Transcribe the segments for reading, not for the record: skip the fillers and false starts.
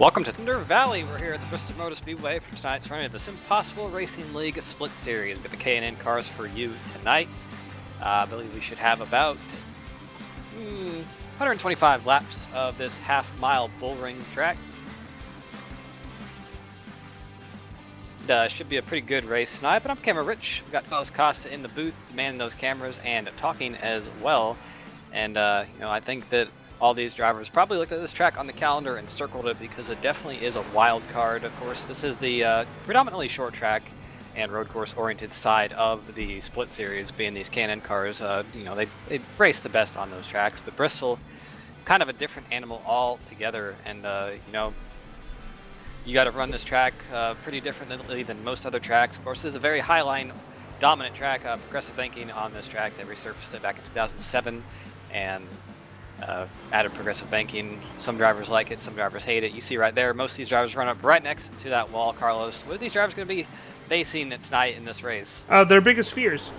Welcome to Thunder Valley. We're here at the Bristol Motor Speedway for tonight's running of the SimPossible Racing League Split Series. We've got the K&N cars for you tonight. I believe we should have about 125 laps of this half-mile bullring track. Should be a pretty good race tonight, but I'm Camera Rich. We've got Carlos Costa in the booth, manning those cameras and talking as well. And, I think that all these drivers probably looked at this track on the calendar and circled it because it definitely is a wild card. Of course, this is the predominantly short track and road course oriented side of the Split Series, being these K&N cars. They race the best on those tracks, but Bristol, kind of a different animal altogether. And, you got to run this track pretty differently than most other tracks. Of course, this is a very high-line dominant track. Progressive banking on this track. They resurfaced it back in 2007 and added progressive banking. Some drivers like it, some drivers hate it. You see right there, most of these drivers run up right next to that wall. Carlos, what are these drivers going to be facing tonight in this race? Their biggest fears.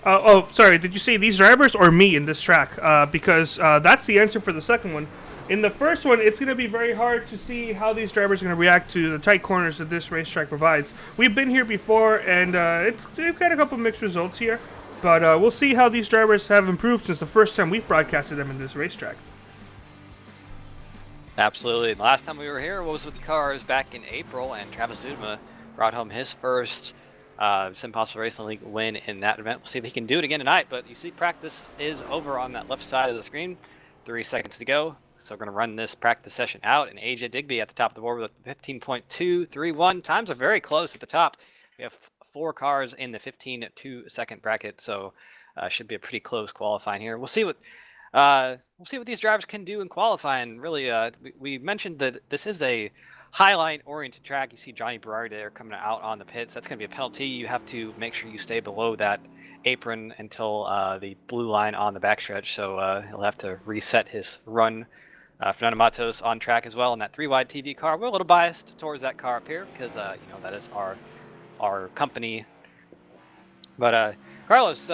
Sorry, did you say these drivers or me in this track? Because that's the answer for the second one. In the first one, it's going to be very hard to see how these drivers are going to react to the tight corners that this racetrack provides. We've been here before, and they've got a couple mixed results here. But we'll see how these drivers have improved since the first time we've broadcasted them in this racetrack. Absolutely. The last time we were here was with the cars back in April, and Travis Udma brought home his first SimPossible Racing League win in that event. We'll see if he can do it again tonight, but you see practice is over on that left side of the screen. 3 seconds to go. So we're going to run this practice session out, and AJ Digby at the top of the board with a 15.231. Times are very close at the top. We have 4 cars in the 15.2 second bracket, so should be a pretty close qualifying here. We'll see what these drivers can do in qualifying. Really, we mentioned that this is a highline oriented track. You see Johnny Berardi there coming out on the pits. That's going to be a penalty. You have to make sure you stay below that apron until the blue line on the backstretch. So he'll have to reset his run. Fernando Matos on track as well in that 3-wide TV car. We're a little biased towards that car up here because that is our company. But Carlos,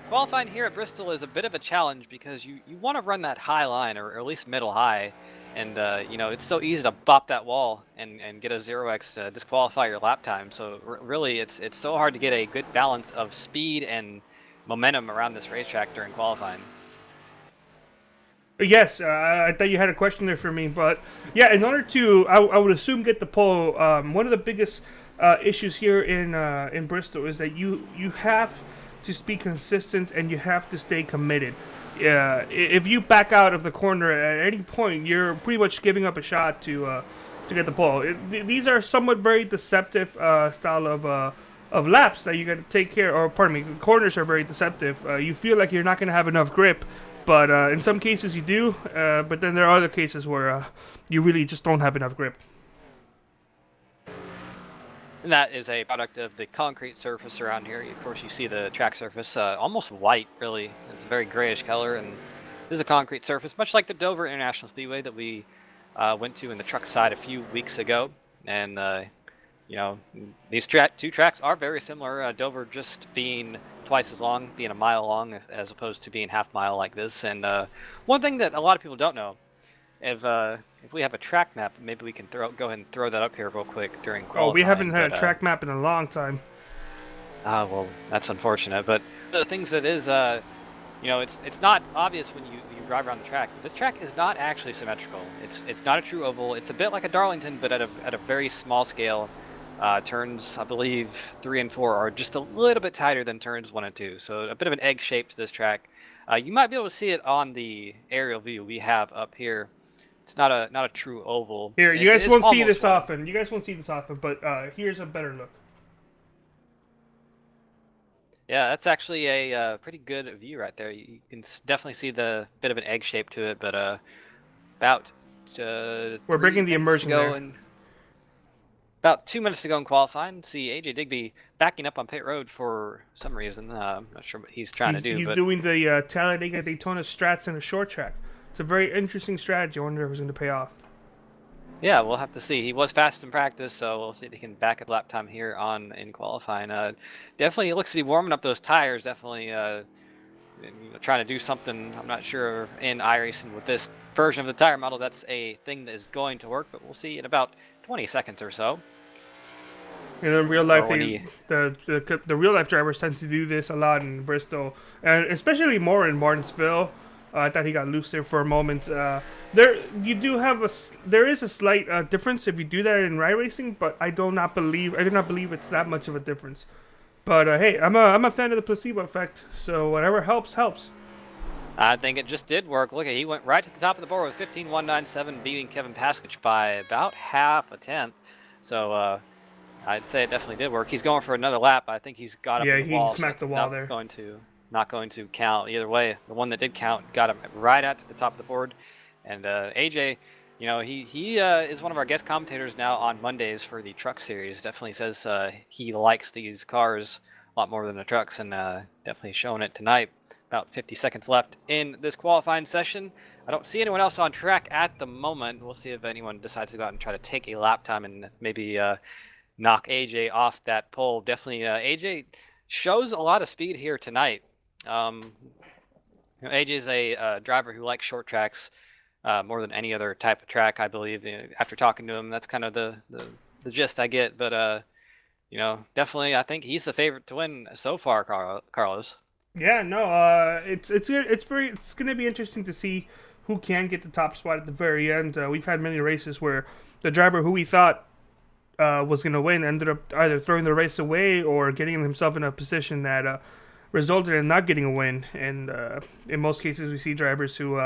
qualifying here at Bristol is a bit of a challenge because you want to run that high line or at least middle high, and it's so easy to bop that wall and get a 0x disqualify your lap time. So really, it's so hard to get a good balance of speed and momentum around this racetrack during qualifying. Yes, I thought you had a question there for me, but yeah, in order to, I would assume, get the pole, one of the biggest issues here in Bristol is that you have to be consistent and you have to stay committed. If you back out of the corner at any point, you're pretty much giving up a shot to get the pole. These are somewhat very deceptive style of laps that you got to take care. Or pardon me, corners are very deceptive. You feel like you're not going to have enough grip. But in some cases you do, but then there are other cases where you really just don't have enough grip. And that is a product of the concrete surface around here. Of course, you see the track surface almost white, really. It's a very grayish color, and this is a concrete surface, much like the Dover International Speedway that we went to in the truck side a few weeks ago. And, these two tracks are very similar. Dover just being twice as long, being a mile long, as opposed to being half mile like this. And one thing that a lot of people don't know, if we have a track map, maybe we can go ahead and throw that up here real quick during qualifying. Oh, we haven't had a track map in a long time. Well, that's unfortunate. But the things that is, it's not obvious when you drive around the track. This track is not actually symmetrical. It's not a true oval. It's a bit like a Darlington, but at a very small scale. Turns, I believe, 3 and 4 are just a little bit tighter than turns 1 and 2. So a bit of an egg shape to this track. You might be able to see it on the aerial view we have up here. It's not a true oval. Here, you guys won't see this often. You guys won't see this often, but here's a better look. Yeah, that's actually a pretty good view right there. You can definitely see the bit of an egg shape to it, but about we're bringing the immersion there. And about 2 minutes to go in qualifying. See AJ Digby backing up on pit road for some reason. I'm not sure what he's trying to do. He's doing the Talladega Daytona strats in a short track. It's a very interesting strategy. I wonder if it's going to pay off. Yeah, we'll have to see. He was fast in practice, so we'll see if he can back up lap time here in qualifying. Definitely, he looks to be warming up those tires. Definitely trying to do something. I'm not sure in iRacing with this version of the tire model, that's a thing that is going to work, but we'll see in about 20 seconds or so. And in real life, When he, the real life drivers tend to do this a lot in Bristol, and especially more in Martinsville. I thought he got loose there for a moment. There is a slight difference if you do that in ride racing, but I do not believe it's that much of a difference. But hey, I'm a fan of the placebo effect, so whatever helps helps. I think it just did work. Look, he went right to the top of the board with 15.197, beating Kevin Paskich by about half a tenth. So I'd say it definitely did work. He's going for another lap. I think he's got up on the wall. Yeah, he smacked the wall there. Not going to count either way. The one that did count got him right at the top of the board. And AJ, you know, he is one of our guest commentators now on Mondays for the Truck Series. Definitely says he likes these cars a lot more than the trucks, and definitely showing it tonight. About 50 seconds left in this qualifying session. I don't see anyone else on track at the moment. We'll see if anyone decides to go out and try to take a lap time and maybe knock AJ off that pole. Definitely AJ shows a lot of speed here tonight. AJ is a driver who likes short tracks more than any other type of track, I believe. After talking to him, that's kind of the gist I get. But you know, definitely, I think he's the favorite to win so far, Carlos. Yeah, no, it's gonna be interesting to see who can get the top spot at the very end. We've had many races where the driver who we thought was gonna win ended up either throwing the race away or getting himself in a position that resulted in not getting a win. And in most cases, we see drivers who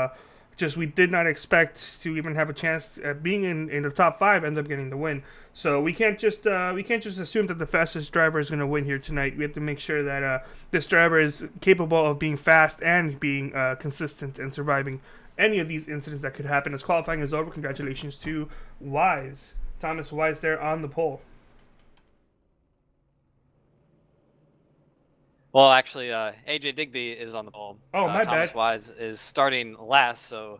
we did not expect to even have a chance at being in the top 5 end up getting the win. So we can't just assume that the fastest driver is going to win here tonight. We have to make sure that this driver is capable of being fast and being consistent and surviving any of these incidents that could happen. As qualifying is over, congratulations to Wise, Thomas Wise there on the pole. Well, actually, AJ Digby is on the pole. Oh, my Thomas bad. Wise is starting last, so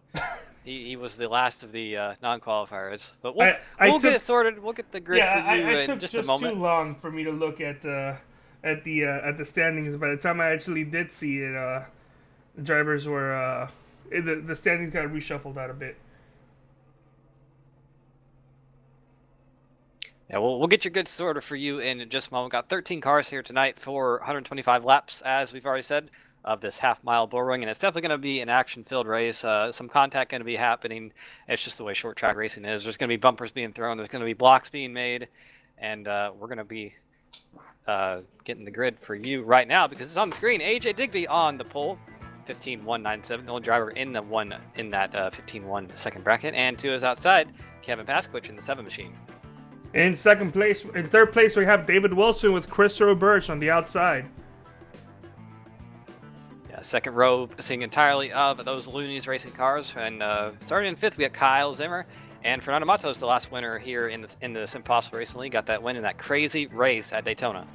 he was the last of the non-qualifiers. But we'll get it sorted. We'll get the grid for you in just a moment. It took too long for me to look at the standings. By the time I actually did see it, the drivers were the standings got reshuffled out a bit. Yeah, we'll get your good sorted for you in just a moment. Got 13 cars here tonight for 125 laps, as we've already said, of this half-mile bull ring, and it's definitely going to be an action-filled race. Some contact going to be happening. It's just the way short track racing is. There's going to be bumpers being thrown. There's going to be blocks being made, and we're going to be getting the grid for you right now because it's on the screen. AJ Digby on the pole, 15.197, the only driver in that 15.1 second bracket, and to his outside, Kevin Paskich in the 7 machine. In third place, we have David Wilson with Chris Roberts on the outside. Yeah, second row consisting entirely of those Looney's racing cars. And starting in 5th, we got Kyle Zimmer. And Fernando Matos, the last winner here in the SimPossible Racing League, got that win in that crazy race at Daytona.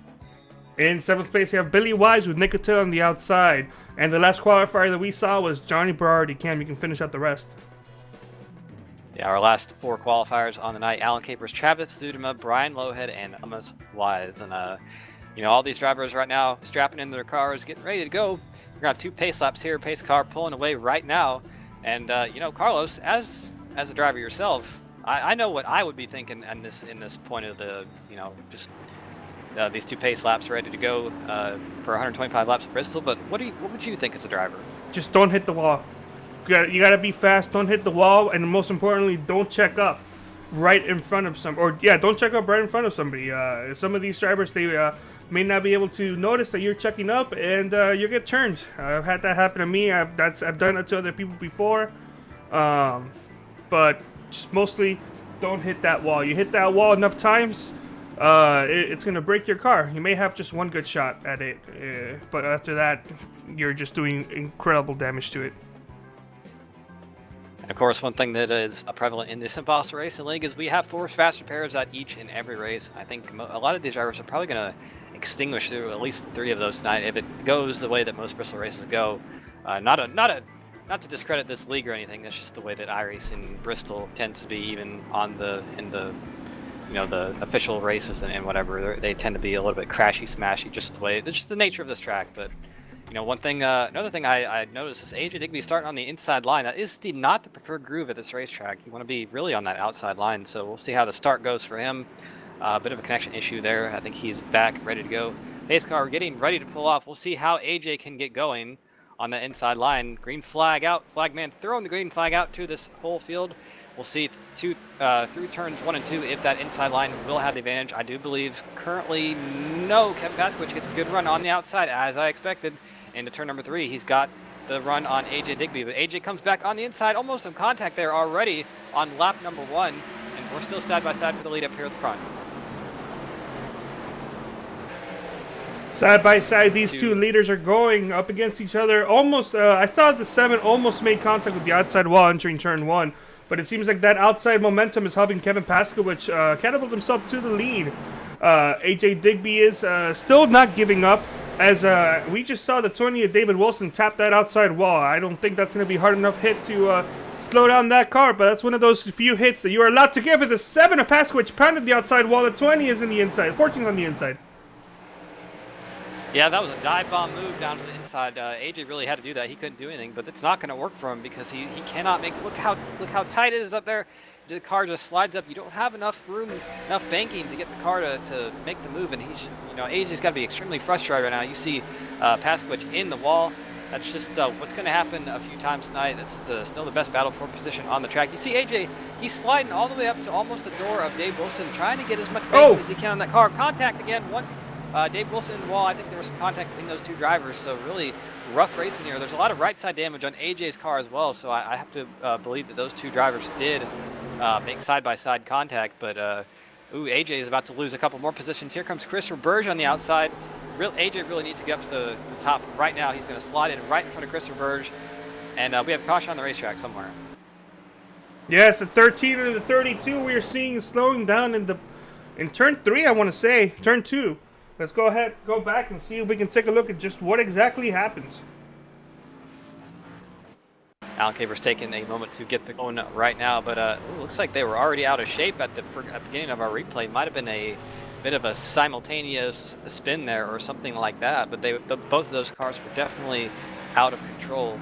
In 7th place, we have Billy Wise with Nick Attila on the outside. And the last qualifier that we saw was Johnny Berardi. Cam, you can finish out the rest. Yeah, our last 4 qualifiers on the night: Alan Capers, Travis Zudema, Brian Lowhead, and Thomas Wise. And you know, all these drivers right now strapping into their cars, getting ready to go. We're gonna have 2 pace laps here. Pace car pulling away right now. And you know, Carlos, as a driver yourself, I know what I would be thinking in this point of the, you know, just these 2 pace laps ready to go for 125 laps at Bristol. But what would you think as a driver? Just don't hit the wall. You gotta be fast. Don't hit the wall, and most importantly, don't check up right in front of don't check up right in front of somebody. Some of these drivers, they may not be able to notice that you're checking up, and you get turned. I've had that happen to me. I've done that to other people before, but just mostly don't hit that wall. You hit that wall enough times, it's gonna break your car. You may have just one good shot at it, but after that, you're just doing incredible damage to it. And of course, one thing that is prevalent in the SimPossible Racing League is we have 4 fast repairs at each and every race. I think a lot of these drivers are probably going to extinguish through at least 3 of those tonight if it goes the way that most Bristol races go. Not to discredit this league or anything. That's just the way that iRacing Bristol tends to be, even in the you know, the official races and whatever. They tend to be a little bit crashy, smashy, just the nature of this track. But One thing, another thing I noticed is AJ Digby starting on the inside line. That is not the preferred groove at this racetrack. You want to be really on that outside line. So we'll see how the start goes for him. A bit of a connection issue there. I think he's back, ready to go. Pace car getting ready to pull off. We'll see how AJ can get going on the inside line. Green flag out. Flagman throwing the green flag out to this whole field. We'll see through turns 1 and 2 if that inside line will have the advantage. I do believe currently no. Kevin Paskowicz gets a good run on the outside as I expected. Into turn number 3, he's got the run on AJ Digby, but AJ comes back on the inside, almost some contact there already on lap number 1, and we're still side by side for the lead up here at the front. Side by side, these two leaders are going up against each other. Almost, I saw the 7 almost made contact with the outside wall entering turn 1, but it seems like that outside momentum is helping Kevin Paskowicz catapult himself to the lead. AJ Digby is still not giving up. As we just saw the 20 of David Wilson tap that outside wall. I don't think that's going to be hard enough hit to slow down that car, but that's one of those few hits that you are allowed to give. With the 7 of Paskowicz pounded the outside wall, the 20 is in the inside, 14 on the inside. Yeah, that was a dive bomb move down to the inside. AJ really had to do that. He couldn't do anything, but it's not going to work for him because he cannot make. Look how tight it is up there. The car just slides up. You don't have enough room, enough banking to get the car to make the move, and he's, AJ's got to be extremely frustrated right now. You see Paskowicz in the wall. That's just what's going to happen a few times tonight. That's still the best battle for position on the track. You see AJ, he's sliding all the way up to almost the door of Dave Wilson, trying to get as much banking as he can on that car. Contact again. Dave Wilson in the wall. I think there was some contact between those two drivers, so really rough racing here. There's a lot of right side damage on AJ's car as well, so I have to believe that those two drivers did make side-by-side contact, but AJ is about to lose a couple more positions. Here comes Christopher Burge on the outside. AJ really needs to get up to the top right now. He's going to slide in right in front of Christopher Burge, and we have caution on the racetrack somewhere. Yes, the 13 and the 32 we are seeing slowing down in turn 3, I want to say. Turn 2. Let's go back and see if we can take a look at just what exactly happens. Alan Caver's taking a moment to get the going right now, but looks like they were already out of shape at the beginning of our replay. Might have been a bit of a simultaneous spin there or something like that, but both of those cars were definitely out of control.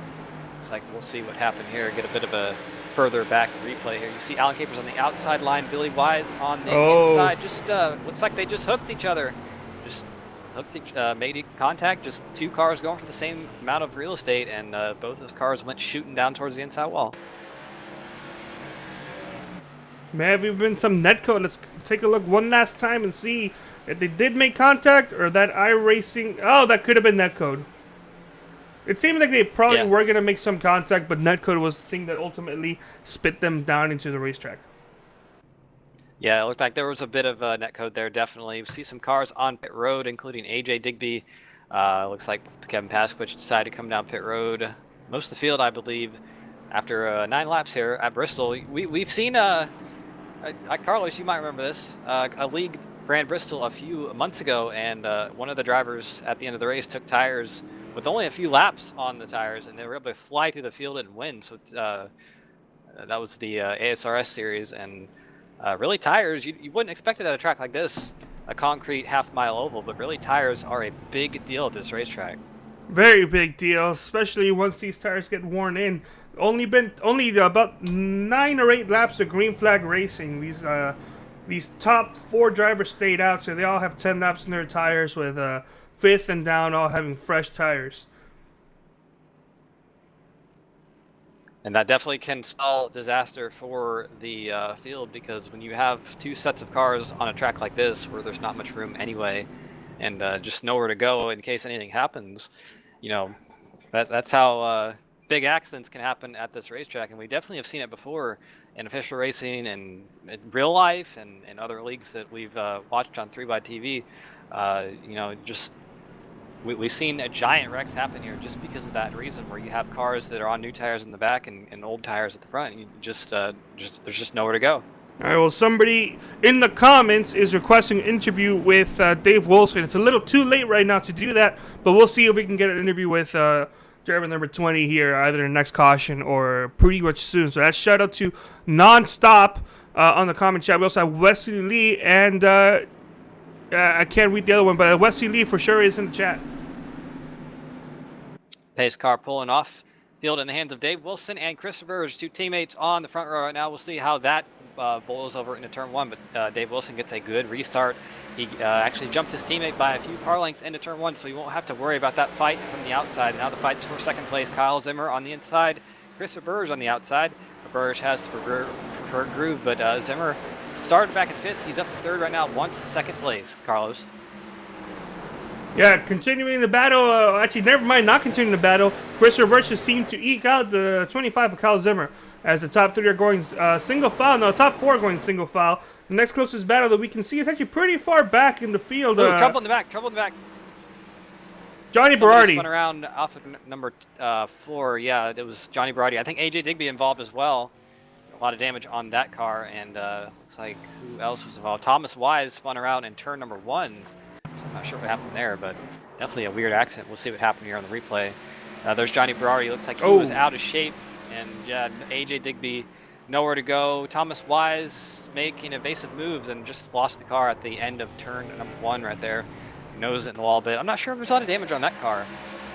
It's like we'll see what happened here. Get a bit of a further back replay here. You see Alan Capers on the outside line, Billy Wise on the inside. Just looks like they just hooked each other. Made contact, just two cars going for the same amount of real estate, and both those cars went shooting down towards the inside wall. May have even been some netcode. Let's take a look one last time and see if they did make contact or that iRacing. Oh, that could have been netcode. It seemed like they probably were going to make some contact, but netcode was the thing that ultimately spit them down into the racetrack. Yeah, it looked like there was a bit of netcode there, definitely. We see some cars on pit road, including AJ Digby. Looks like Kevin Paskowicz decided to come down pit road. Most of the field, I believe, after 9 laps here at Bristol. We've seen, Carlos, you might remember this, a league ran Bristol a few months ago, and one of the drivers at the end of the race took tires with only a few laps on the tires, and they were able to fly through the field and win. So that was the ASRS series, and really tires, you wouldn't expect it at a track like this, a concrete half-mile oval, but really tires are a big deal at this racetrack. Very big deal, especially once these tires get worn in. Only about 9 or 8 laps of green flag racing. These top 4 drivers stayed out, so they all have 10 laps in their tires, with 5th and down all having fresh tires. And that definitely can spell disaster for the field, because when you have 2 sets of cars on a track like this where there's not much room anyway, and just nowhere to go in case anything happens, that's how big accidents can happen at this racetrack. And we definitely have seen it before in official racing and in real life and in other leagues that we've watched on 3xTV. We've seen giant wrecks happen here just because of that reason, where you have cars that are on new tires in the back and old tires at the front. You there's just nowhere to go. All right, well, somebody in the comments is requesting an interview with Dave Wilson. It's a little too late right now to do that, but we'll see if we can get an interview with driver number 20 here, either in the next caution or pretty much soon. So that's shout out to Nonstop on the comment chat. We also have Wesley Lee and I can't read the other one, but Wesley Lee for sure is in the chat. pace car pulling off field in the hands of Dave Wilson and Christopher Burge, 2 teammates on the front row right now. We'll see how that bowls over into turn 1, but Dave Wilson gets a good restart. He actually jumped his teammate by a few car lengths into turn 1, so he won't have to worry about that fight from the outside. Now the fight's for second place. Kyle Zimmer on the inside, Christopher Burge on the outside. Burge has the preferred groove, but Zimmer started back in 5th. He's up to 3rd right now, wants second place. Carlos. Yeah, continuing the battle. Actually, never mind, not continuing the battle. Christopher Burge just seemed to eke out the 25 of Kyle Zimmer as the top 3 are going single file. No, top 4 are going single file. The next closest battle that we can see is actually pretty far back in the field. Ooh, trouble in the back, trouble in the back. Johnny Somebody Berardi spun around off of number 4. Yeah, it was Johnny Berardi. I think AJ Digby involved as well. A lot of damage on that car, and looks like who else was involved? Thomas Wise spun around in turn number 1. So I'm not sure what happened there, but definitely a weird accident. We'll see what happened here on the replay. There's Johnny Berardi. Looks like he was out of shape, and yeah, AJ Digby nowhere to go. Thomas Wise making evasive moves and just lost the car at the end of turn number 1 right there. Nose it in the wall a bit. I'm not sure if there's a lot of damage on that car,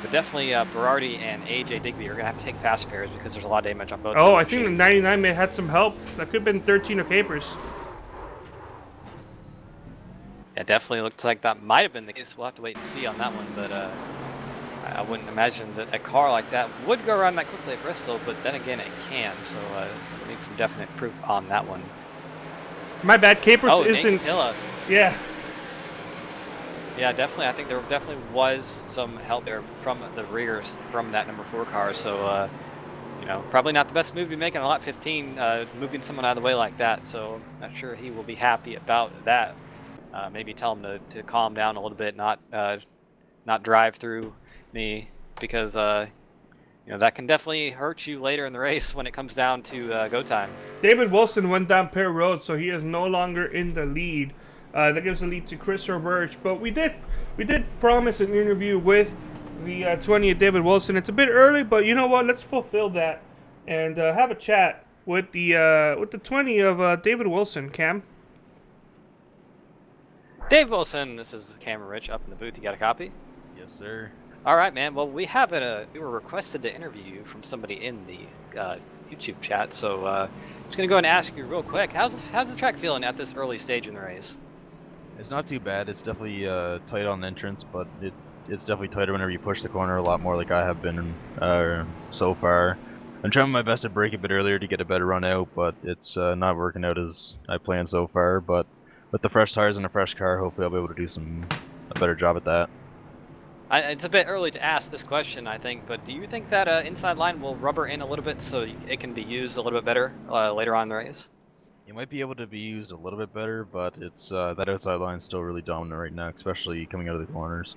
but definitely Berardi and AJ Digby are going to have to take fast repairs because there's a lot of damage on both. Oh, I think the 99 may have had some help. That could have been 13 of Capers. Yeah, definitely looks like that might have been the case. We'll have to wait and see on that one, but I wouldn't imagine that a car like that would go around that quickly at Bristol, but then again, it can, so we need some definite proof on that one. My bad, Capers isn't... Yeah. Yeah, definitely. I think there definitely was some help there from the rears from that number 4 car. So, you know, probably not the best move to be making on lap 15, moving someone out of the way like that. So, not sure he will be happy about that. Maybe tell him to calm down a little bit, not drive through me, because you know, that can definitely hurt you later in the race when it comes down to go time. David Wilson went down Pear Road, so he is no longer in the lead. That gives the lead to Christopher Burge, but we did promise an interview with the 20 of David Wilson. It's a bit early, but you know what? Let's fulfill that and have a chat with the 20 of David Wilson. Cam. Dave Wilson, this is Cameron Rich up in the booth. You got a copy? Yes, sir. All right, man. Well, we were requested to interview you from somebody in the YouTube chat, so I'm just gonna go and ask you real quick. How's the track feeling at this early stage in the race? It's not too bad. It's definitely tight on the entrance, but it's definitely tighter whenever you push the corner a lot more, like I have been so far. I'm trying my best to brake a bit earlier to get a better run out, but it's not working out as I planned so far. But with the fresh tires and a fresh car, hopefully I'll be able to do a better job at that. It's a bit early to ask this question, I think, but do you think that inside line will rubber in a little bit so it can be used a little bit better later on in the race? It might be able to be used a little bit better, but it's that outside line is still really dominant right now, especially coming out of the corners.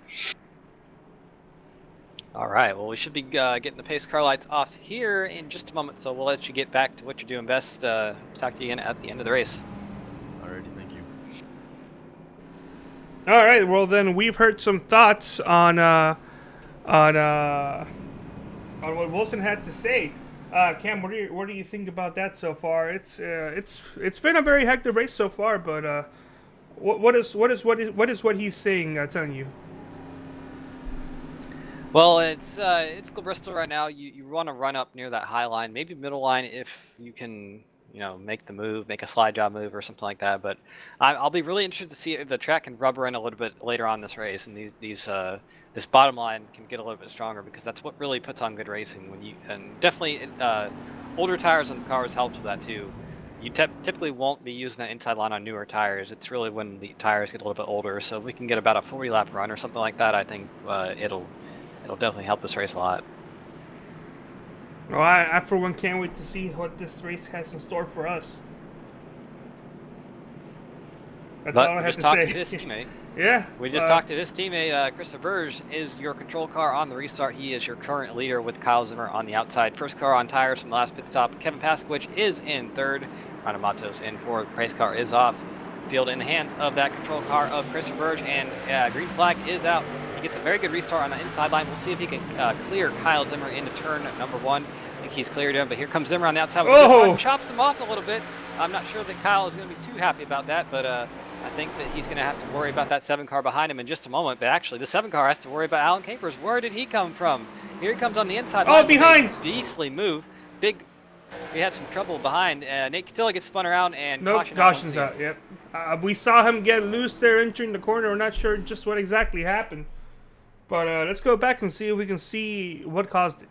All right, well, we should be getting the pace car lights off here in just a moment, so we'll let you get back to what you're doing best. Talk to you again at the end of the race. Alrighty, thank you. All right, well then we've heard some thoughts on what Wilson had to say. Cam, what do you think about that so far? It's been a very hectic race so far, but what is what he's saying telling you? Well, it's Bristol right now. You want to run up near that high line, maybe middle line if you can, you know, make the move, make a slide job move or something like that. But I'll be really interested to see if the track can rubber in a little bit later on this race, and this bottom line can get a little bit stronger, because that's what really puts on good racing. And definitely older tires on the cars helps with that too. You typically won't be using that inside line on newer tires. It's really when the tires get a little bit older. So if we can get about a 40 lap run or something like that, I think it'll definitely help this race a lot. Well, I for one can't wait to see what this race has in store for us. That's all I have to say. To his teammate. Yeah. We just talked to his teammate. Christopher Burge is your control car on the restart. He is your current leader with Kyle Zimmer on the outside. First car on tires from the last pit stop. Kevin Paskowicz is in third. Ryan Matos in fourth. Race car is off. Field in the hands of that control car of Christopher Burge, and green flag is out. He gets a very good restart on the inside line. We'll see if he can clear Kyle Zimmer into turn number 1. I think he's cleared him, but here comes Zimmer on the outside. Chops him off a little bit. I'm not sure that Kyle is going to be too happy about that, but I think that he's going to have to worry about that 7 car behind him in just a moment. But actually, the 7 car has to worry about Alan Capers. Where did he come from? Here he comes on the inside Oh, line. with a behind! Beastly move. We had some trouble behind. Nate Catilla gets spun around and Nope, caution out once caution's again. out. Yep. We saw him get loose there entering the corner. We're not sure just what exactly happened. But let's go back and see if we can see what caused it.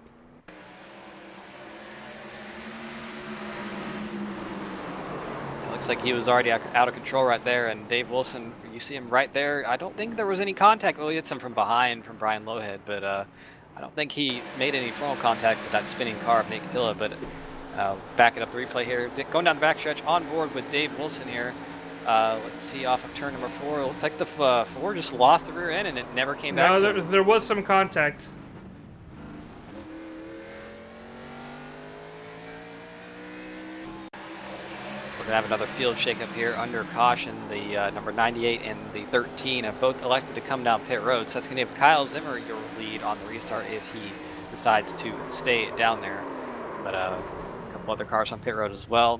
It looks like he was already out of control right there, and Dave Wilson, you see him right there. I don't think there was any contact. Well, he had some from behind from Brian Lowhead, but I don't think he made any frontal contact with that spinning car of Nate Catilla. But backing up the replay here, going down the backstretch on board with Dave Wilson here. Let's see, off of turn number 4. Looks like the Ford just lost the rear end and it never came back. No, there was some contact. We're going to have another field shakeup here under caution. The number 98 and the 13 have both elected to come down pit road. So that's going to give Kyle Zimmer your lead on the restart if he decides to stay down there. But a couple other cars on pit road as well.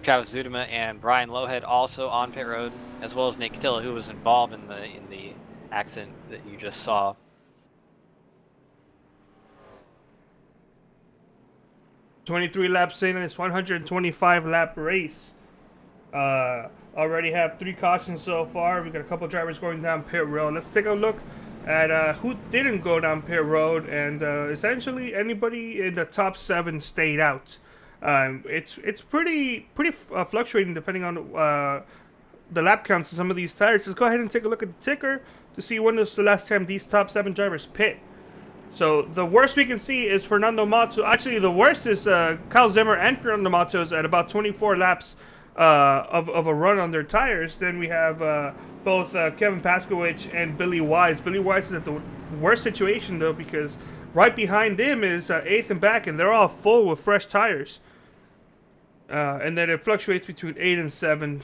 Travis Zudema and Brian Lowhead also on pit road, as well as Nate Catilla, who was involved in the accident that you just saw. "23 laps in, and it's 125 lap race. Already have 3 cautions so far. We got a couple drivers going down pit road. Let's take a look at who didn't go down pit road, and essentially anybody in the top 7 stayed out. It's pretty fluctuating depending on the lap counts of some of these tires. Let's go ahead and take a look at the ticker to see when was the last time these top 7 drivers pit. So the worst we can see is Fernando Mato. Actually, the worst is Kyle Zimmer and Fernando Matos at about 24 laps of a run on their tires. Then we have both Kevin Paskowicz and Billy Wise. Billy Wise is at the worst situation, though, because right behind him is 8th and back, and they're all full with fresh tires. And then it fluctuates between 8 and 7.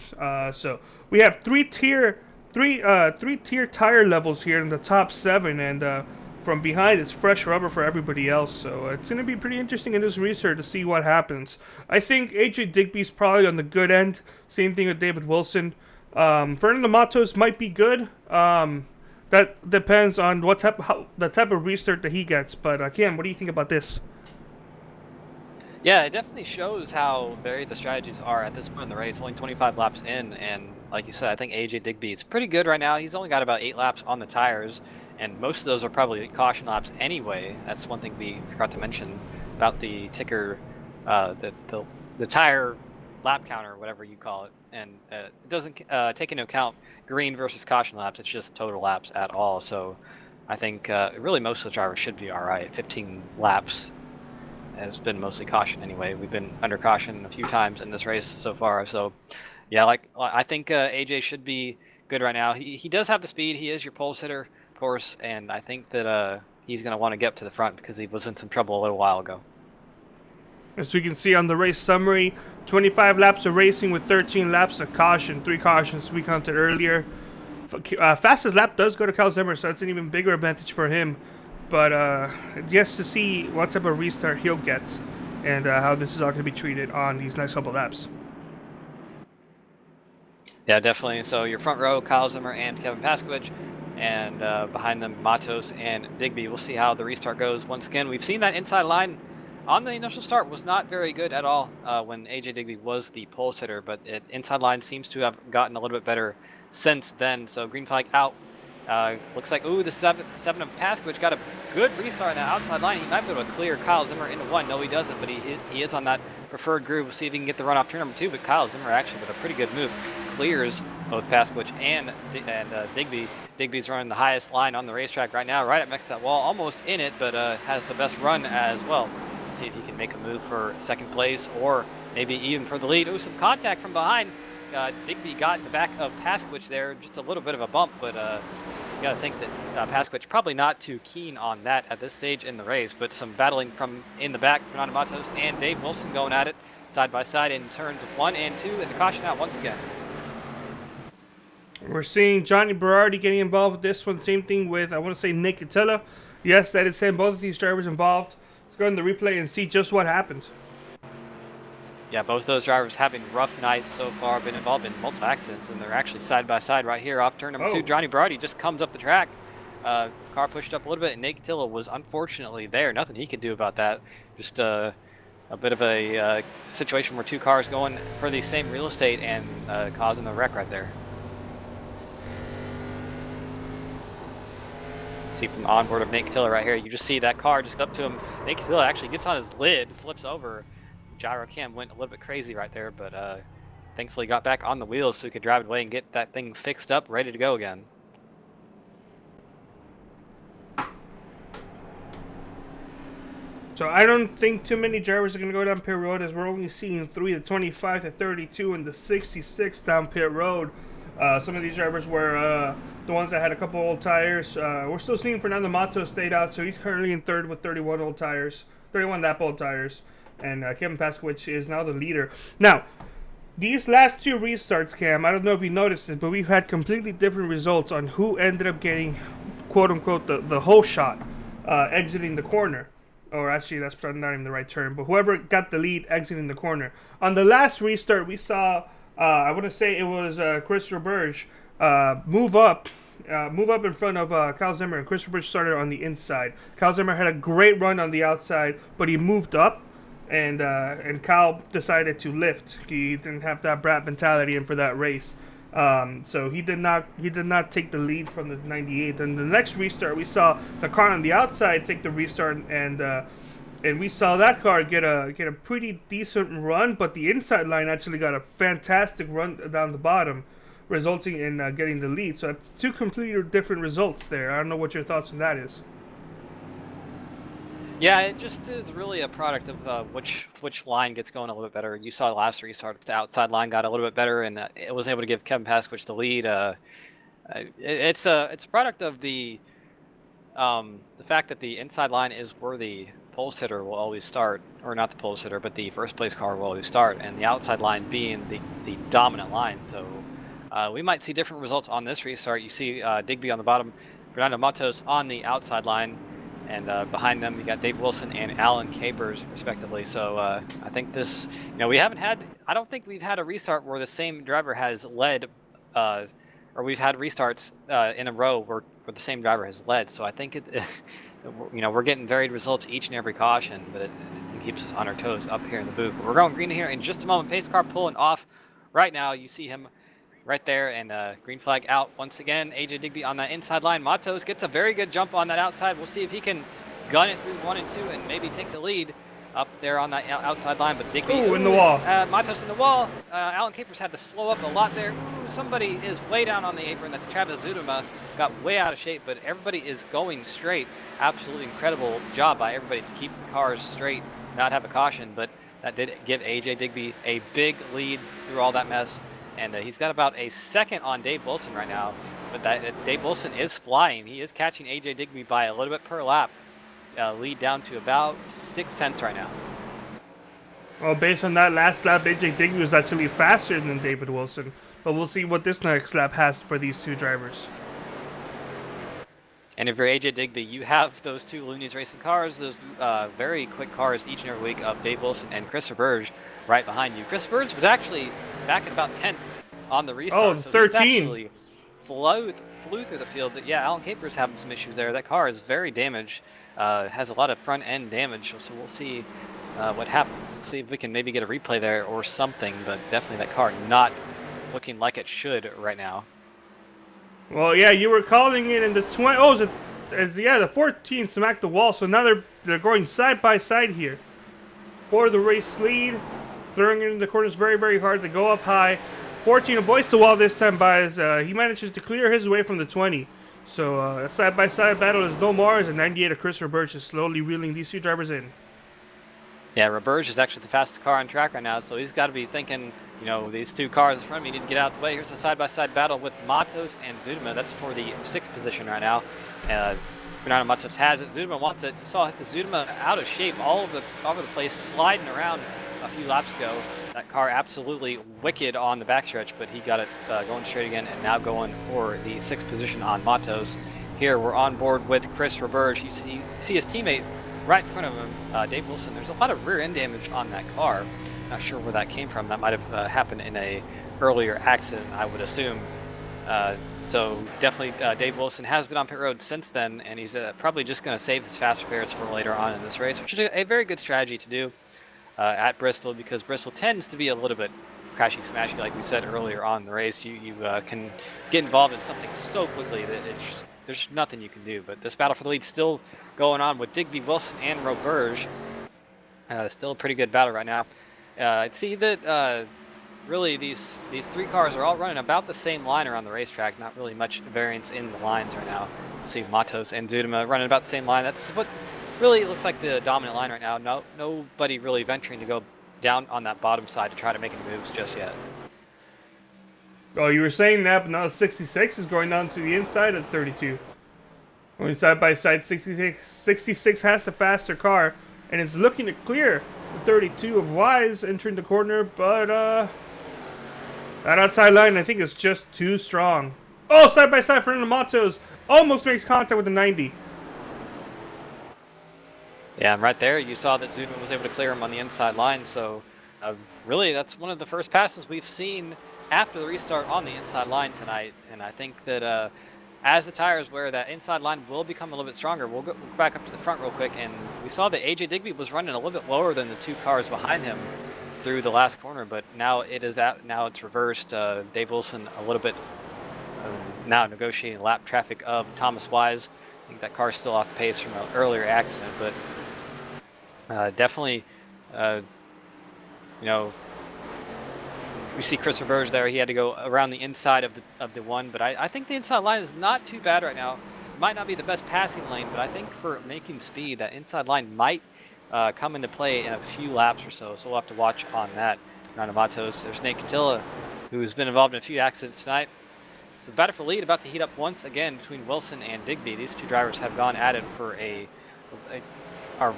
So we have three tier tire levels here in the top 7, and from behind it's fresh rubber for everybody else. So it's going to be pretty interesting in this restart to see what happens. I think AJ Digby's probably on the good end. Same thing with David Wilson. Fernando Matos might be good. That depends on the type of restart that he gets. But Cam, what do you think about this? Yeah, it definitely shows how varied the strategies are at this point in the race. Only 25 laps in, and like you said, I think AJ Digby is pretty good right now. He's only got about 8 laps on the tires, and most of those are probably caution laps anyway. That's one thing we forgot to mention about the ticker, the tire lap counter, whatever you call it, and it doesn't take into account green versus caution laps. It's just total laps at all. So I think really most of the drivers should be all right. 15 laps has been mostly caution anyway. We've been under caution a few times in this race so far. So yeah, I think AJ should be good right now. He does have the speed. He is your pole sitter, of course, and I think that he's going to want to get up to the front because he was in some trouble a little while ago. As we can see on the race summary, 25 laps of racing with 13 laps of caution. 3 cautions we counted earlier. Fastest lap does go to Kyle Zimmer, so that's an even bigger advantage for him. But just to see what type of restart he'll get and how this is all going to be treated on these next couple laps. Yeah, definitely. So your front row, Kyle Zimmer and Kevin Paskowicz, and behind them, Matos and Digby. We'll see how the restart goes. Once again, we've seen that inside line on the initial start was not very good at all when AJ Digby was the pole sitter, but inside line seems to have gotten a little bit better since then. So green flag out. Looks like, ooh, the 7 of Paskowicz got a good restart on that outside line. He might be able to clear Kyle Zimmer into 1. No, he doesn't, but he is on that preferred groove. We'll see if he can get the run off turn number 2, but Kyle Zimmer actually with a pretty good move clears both Paskowicz and Digby. Digby's running the highest line on the racetrack right now, right up next to that wall, almost in it, but has the best run as well. See if he can make a move for second place or maybe even for the lead. Ooh, some contact from behind. Digby got in the back of Paskowicz there, just a little bit of a bump, but you got to think that Paskowicz probably not too keen on that at this stage in the race, but some battling from in the back, Fernando Matos and Dave Wilson going at it side by side in turns 1 and 2, and the caution out once again. We're seeing Johnny Berardi getting involved with this one. Same thing with, I want to say, Nick Catilla. Yes, that is him. Both of these drivers involved. Let's go in the replay and see just what happened. Yeah, both those drivers having rough nights so far, been involved in multiple accidents, and they're actually side by side right here off turn number 2. Johnny Berardi just comes up the track Car pushed up a little bit, and Nate Tilla was unfortunately there. Nothing he could do about that. Just a bit of a situation where two cars going for the same real estate and causing a wreck right there. See from the onboard of Nate Catilla right here, you just see that car just up to him. Nate Catilla actually gets on his lid, flips over. Gyro cam went a little bit crazy right there, but thankfully got back on the wheels so he could drive it away and get that thing fixed up, ready to go again. So I don't think too many drivers are going to go down pit road, as we're only seeing 3, the 25, the 32, and the 66 down pit road. Some of these drivers were the ones that had a couple old tires. We're still seeing Fernando Matos stayed out, so he's currently in third with 31 old tires, 31 lap old tires. And Kevin Paskowicz is now the leader. Now, these last two restarts, Cam, I don't know if you noticed it, but we've had completely different results on who ended up getting, quote-unquote, the whole shot, exiting the corner. Or actually, that's not even the right term, but whoever got the lead exiting the corner. On the last restart, we saw, I want to say it was Chris Roberge move up in front of Kyle Zimmer, and Chris Roberge started on the inside. Kyle Zimmer had a great run on the outside, but he moved up, and Kyle decided to lift. He didn't have that brat mentality in for that race. So he did not take the lead from the 98th. And the next restart, we saw the car on the outside take the restart, and we saw that car get a pretty decent run, but the inside line actually got a fantastic run down the bottom, resulting in getting the lead. So two completely different results there. I don't know what your thoughts on that is. Yeah, it just is really a product of which line gets going a little bit better. You saw the last restart, the outside line got a little bit better, and it was able to give Kevin Paskowicz the lead. It's a product of the fact that the inside line is where the pole sitter will always start, or not the pole sitter, but the first place car will always start, and the outside line being the dominant line. So we might see different results on this restart. You see Digby on the bottom, Fernando Matos on the outside line. And behind them, you got Dave Wilson and Alan Capers, respectively. So I think this, I don't think we've had a restart where the same driver has led, or we've had restarts in a row where the same driver has led. So I think we're getting varied results each and every caution, but it keeps us on our toes up here in the booth. But we're going green here in just a moment. Pace car pulling off right now. You see him right there, and green flag out once again. AJ Digby on that inside line. Matos gets a very good jump on that outside. We'll see if he can gun it through 1 and 2 and maybe take the lead up there on that outside line. But Digby in the wall. Matos in the wall. Alan Capers had to slow up a lot there. Somebody is way down on the apron. That's Travis Zudema. Got way out of shape, but everybody is going straight. Absolutely incredible job by everybody to keep the cars straight, not have a caution, but that did give AJ Digby a big lead through all that mess. And he's got about a second on Dave Wilson right now. But Dave Wilson is flying. He is catching AJ Digby by a little bit per lap. Lead down to about 6/10 right now. Well, based on that last lap, AJ Digby was actually faster than David Wilson. But we'll see what this next lap has for these two drivers. And if you're AJ Digby, you have those two Looney's Racing cars, those very quick cars each and every week of Dave Wilson and Chris Roberge right behind you. Chris Roberge was actually back at about 10th on the restart. Oh, so 13. He's actually flew through the field. But yeah, Alan Capers having some issues there. That car is very damaged. Has a lot of front end damage. So we'll see what happens. We'll see if we can maybe get a replay there or something. But definitely that car not looking like it should right now. Well, yeah, you were calling it in the 20. Oh, the 14 smacked the wall. So now they're going side by side here for the race lead. Throwing it in the corners very, very hard to go up high. 14 avoids the wall this time as he manages to clear his way from the 20. So a side-by-side battle is no more as a 98 of Chris Roberge is slowly reeling these two drivers in. Yeah, Roberge is actually the fastest car on track right now, so he's got to be thinking, these two cars in front of me need to get out of the way. Here's a side-by-side battle with Matos and Zudema. That's for the 6th position right now. Fernando Matos has it. Zudema wants it. You saw Zudema out of shape all over the place, sliding around a few laps ago. That car absolutely wicked on the backstretch, but he got it going straight again, and now going for the 6th position on Matos. Here we're on board with Chris Roberge. You see his teammate right in front of him, Dave Wilson. There's a lot of rear end damage on that car. Not sure where that came from. That might have happened in a earlier accident, I would assume. So definitely Dave Wilson has been on pit road since then, and he's probably just going to save his fast repairs for later on in this race, which is a very good strategy to do at Bristol, because Bristol tends to be a little bit crashy smashy, like we said earlier on in the race. You can get involved in something so quickly that there's nothing you can do. But this battle for the lead still going on with Digby, Wilson, and Roberge. Still a pretty good battle right now. See that really these three cars are all running about the same line around the racetrack. Not really much variance in the lines right now. See Matos and Zudema running about the same line. That's what really looks like the dominant line right now. Nobody really venturing to go down on that bottom side to try to make any moves just yet. Oh, you were saying that, but now 66 is going down to the inside of 32. Only side by side, 66 has the faster car, and it's looking to clear the 32 of Wise entering the corner, but that outside line I think is just too strong. Oh, side by side, Fernando Matos almost makes contact with the 90. Yeah, and right there you saw that Zudman was able to clear him on the inside line, so really that's one of the first passes we've seen after the restart on the inside line tonight, and I think that as the tires wear, that inside line will become a little bit stronger. We'll go back up to the front real quick, and we saw that AJ Digby was running a little bit lower than the two cars behind him through the last corner, but now it's reversed. Dave Wilson a little bit now negotiating lap traffic of Thomas Wise. I think that car's still off the pace from an earlier accident, but definitely, we see Chris Roberge there. He had to go around the inside of the one, but I think the inside line is not too bad right now. It might not be the best passing lane, but I think for making speed, that inside line might come into play in a few laps or so. So we'll have to watch on that. Fernando Matos. There's Nate Catilla, who's been involved in a few accidents tonight. So the battle for lead about to heat up once again between Wilson and Digby. These two drivers have gone at it for our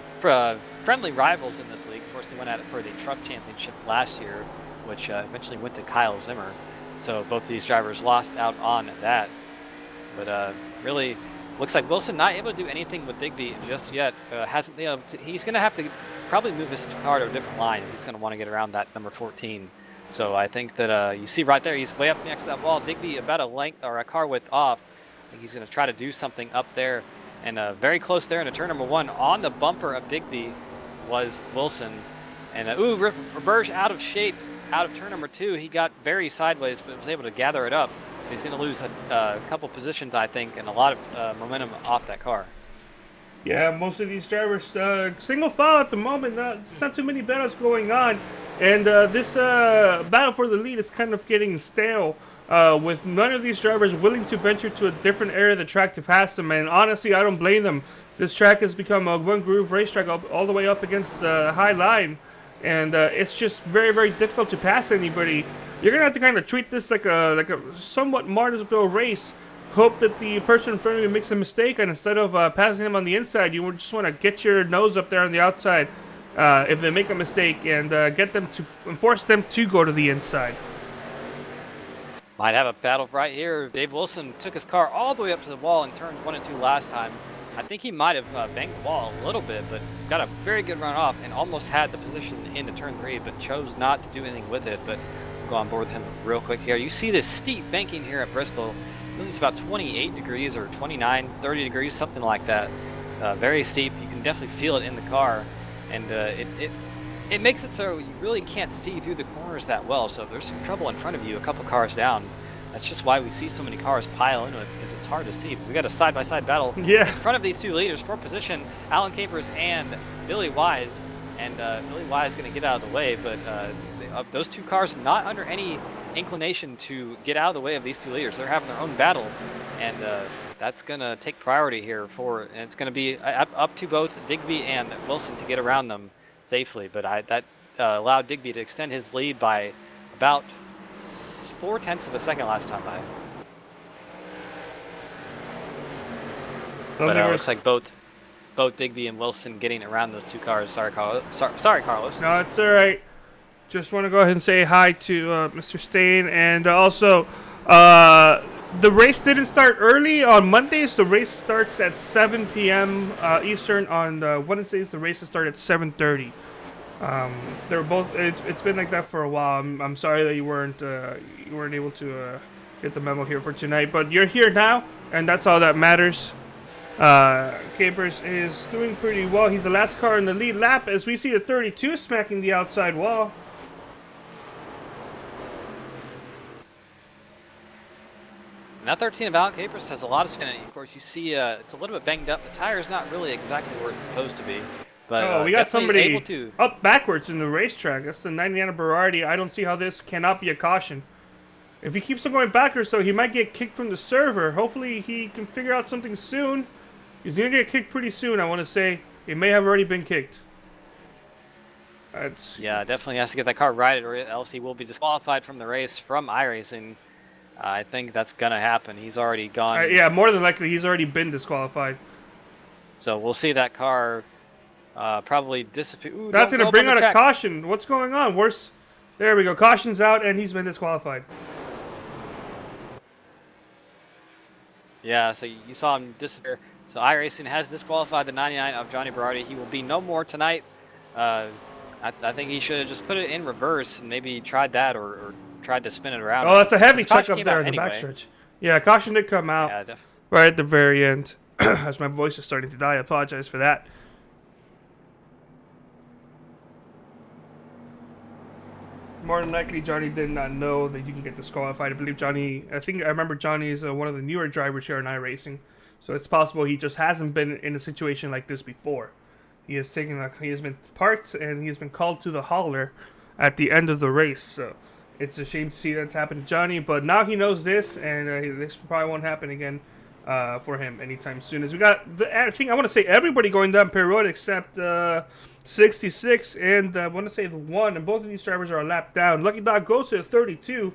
friendly rivals in this league. Of course, they went at it for the truck championship last year, which eventually went to Kyle Zimmer. So both of these drivers lost out on that. But really, looks like Wilson not able to do anything with Digby just yet. Hasn't been able to, he's going to have to probably move his car to a different line. He's going to want to get around that number 14. So I think that you see right there, he's way up next to that wall. Digby about a length or a car width off. I think he's going to try to do something up there. And very close there into turn number 1 on the bumper of Digby was Wilson. And Roberge out of shape out of turn number 2. He got very sideways, but was able to gather it up. He's going to lose a couple positions, I think, and a lot of momentum off that car. Yeah, most of these drivers single file at the moment. Not too many battles going on. And this battle for the lead is kind of getting stale. With none of these drivers willing to venture to a different area of the track to pass them, and honestly, I don't blame them. This track has become a one-groove racetrack all the way up against the high line, and it's just very, very difficult to pass anybody. You're gonna have to kind of treat this like a somewhat Martinsville race. Hope that the person in front of you makes a mistake, and instead of passing him on the inside, you just want to get your nose up there on the outside if they make a mistake, and get them to force them to go to the inside. Might have a battle right here. Dave Wilson took his car all the way up to the wall in turns 1 and 2 last time. I think he might have banged the wall a little bit, but got a very good run off and almost had the position into turn 3, but chose not to do anything with it. But we'll go on board with him real quick here. You see this steep banking here at Bristol. I think it's about 28 degrees or 29, 30 degrees, something like that. Very steep. You can definitely feel it in the car, and it makes it so you really can't see through the corners that well. So if there's some trouble in front of you, a couple cars down, that's just why we see so many cars pile into it, because it's hard to see. But we got a side-by-side battle in front of these two leaders for position, Alan Capers and Billy Wise. And Billy Wise is going to get out of the way, but those two cars not under any inclination to get out of the way of these two leaders. They're having their own battle, and that's going to take priority here and it's going to be up to both Digby and Wilson to get around them safely. But that allowed Digby to extend his lead by about 0.4 of a second last time by. But it looks like both Digby and Wilson getting around those two cars. Sorry, Carlos. Sorry, Carlos. No, it's all right. Just want to go ahead and say hi to Mr. Stain, and also the race didn't start early on Mondays. The race starts at 7 p.m. Eastern. On Wednesdays, the races start at 7:30. They're both. It's been like that for a while. I'm sorry that you weren't able to get the memo here for tonight. But you're here now, and that's all that matters. Capers is doing pretty well. He's the last car in the lead lap as we see the 32 smacking the outside wall. And that 13 of Alan Capers has a lot of spin in it. Of course, you see it's a little bit banged up. The tire's not really exactly where it's supposed to be. But we got somebody able to... up backwards in the racetrack. That's the 99 Berardi. I don't see how this cannot be a caution. If he keeps on going backwards, though, he might get kicked from the server. Hopefully, he can figure out something soon. He's going to get kicked pretty soon, I want to say. He may have already been kicked. Yeah, definitely has to get that car righted, or else he will be disqualified from the race from iRacing. I think that's going to happen. He's already gone. Yeah, more than likely, he's already been disqualified. So we'll see that car probably disappear. Ooh, that's going to bring out a caution. What's going on? Worse. There we go. Caution's out, and he's been disqualified. Yeah, so you saw him disappear. So iRacing has disqualified the 99 of Johnny Berardi. He will be no more tonight. I think he should have just put it in reverse and maybe tried that or tried to spin it around. Oh, that's a heavy check up there in the backstretch. Yeah, caution did come out right at the very end. As my voice is starting to die, I apologize for that. More than likely, Johnny did not know that you can get disqualified. I believe I remember Johnny is one of the newer drivers here in iRacing. So it's possible he just hasn't been in a situation like this before. He has been parked and he has been called to the hauler at the end of the race. So it's a shame to see that's happened to Johnny, but now he knows this, and this probably won't happen again for him anytime soon. As we got, I want to say everybody going down pit road except 66 and I want to say the 1, and both of these drivers are a lap down. Lucky Dog goes to the 32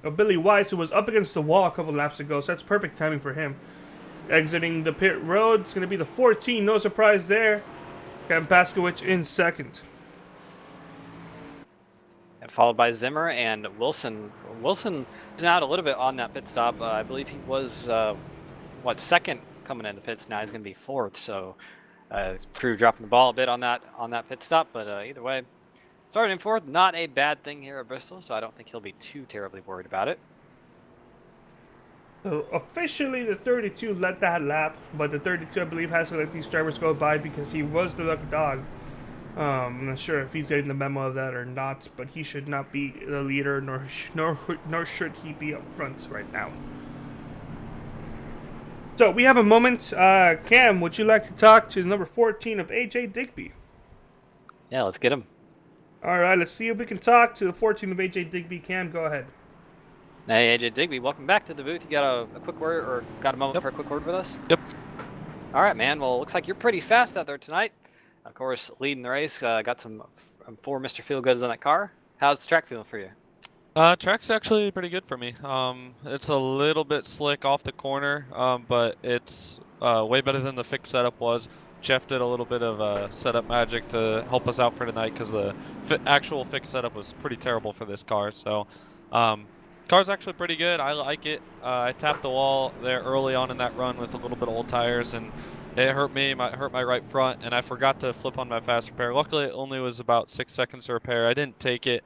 of Billy Weiss, who was up against the wall a couple laps ago, so that's perfect timing for him. Exiting the pit road, it's going to be the 14, no surprise there. Kevin Paskowicz in second. And followed by Zimmer and Wilson. Wilson is out a little bit on that pit stop. I believe he was, second coming into pits. Now he's going to be fourth. So crew dropping the ball a bit on that pit stop. But either way, starting in fourth, not a bad thing here at Bristol. So I don't think he'll be too terribly worried about it. So officially the 32 led that lap, but the 32 I believe has to let these drivers go by because he was the lucky dog. I'm not sure if he's getting the memo of that or not, but he should not be the leader, nor should he be up front right now. So we have a moment. Cam, would you like to talk to number 14 of AJ Digby? Yeah, let's get him. All right, let's see if we can talk to the 14 of AJ Digby. Cam, go ahead. Hey, AJ Digby, welcome back to the booth. You got a quick word, or got a moment for a quick word with us? Yep. All right, man. Well, it looks like you're pretty fast out there tonight. Of course, leading the race. Got some 4 Mr. Feelgoods on that car. How's the track feeling for you? Track's actually pretty good for me. It's a little bit slick off the corner, but it's way better than the fixed setup was. Jeff did a little bit of setup magic to help us out for tonight because the actual fixed setup was pretty terrible for this car. So, car's actually pretty good. I like it. I tapped the wall there early on in that run with a little bit of old tires, and it hurt me. Hurt my right front, and I forgot to flip on my fast repair. Luckily, it only was about 6 seconds to repair. I didn't take it,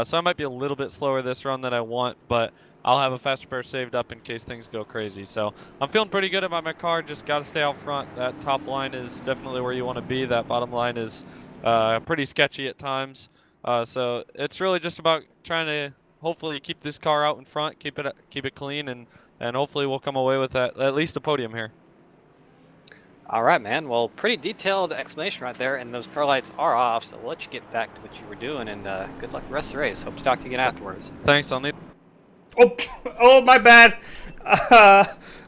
so I might be a little bit slower this run than I want, but I'll have a fast repair saved up in case things go crazy. So I'm feeling pretty good about my car. Just got to stay out front. That top line is definitely where you want to be. That bottom line is pretty sketchy at times. So it's really just about trying to hopefully keep this car out in front, keep it clean, and hopefully we'll come away with at least a podium here. All right, man. Well, pretty detailed explanation right there, and those car lights are off, so we'll let you get back to what you were doing, and good luck the rest of the race. Hope to talk to you again afterwards. Thanks, I'll need... Oh, my bad.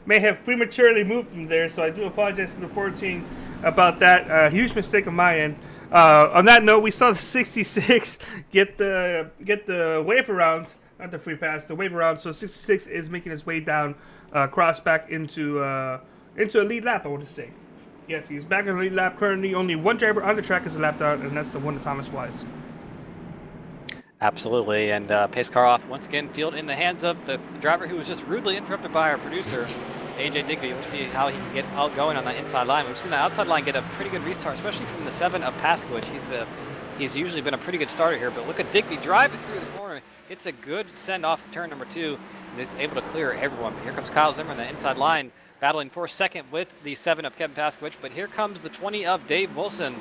May have prematurely moved him there, so I do apologize to the 14 about that. Huge mistake on my end. On that note, we saw the 66 get the wave around, not the free pass, the wave around. So 66 is making his way down, cross back into a lead lap, I want to say. Yes, he's back in the lead lap currently. Only one driver on the track is a lap down, and that's the one of Thomas Wise. Absolutely, and pace car off once again. Field in the hands of the driver who was just rudely interrupted by our producer, AJ Digby. We'll see how he can get out going on that inside line. We've seen the outside line get a pretty good restart, especially from the 7 of Paskowicz. He's usually been a pretty good starter here, but look at Digby driving through the corner. It's a good send off of turn number 2. and is able to clear everyone. But here comes Kyle Zimmer on the inside line, battling for second with the 7 of Kevin Paskowicz. But here comes the 20 of Dave Wilson.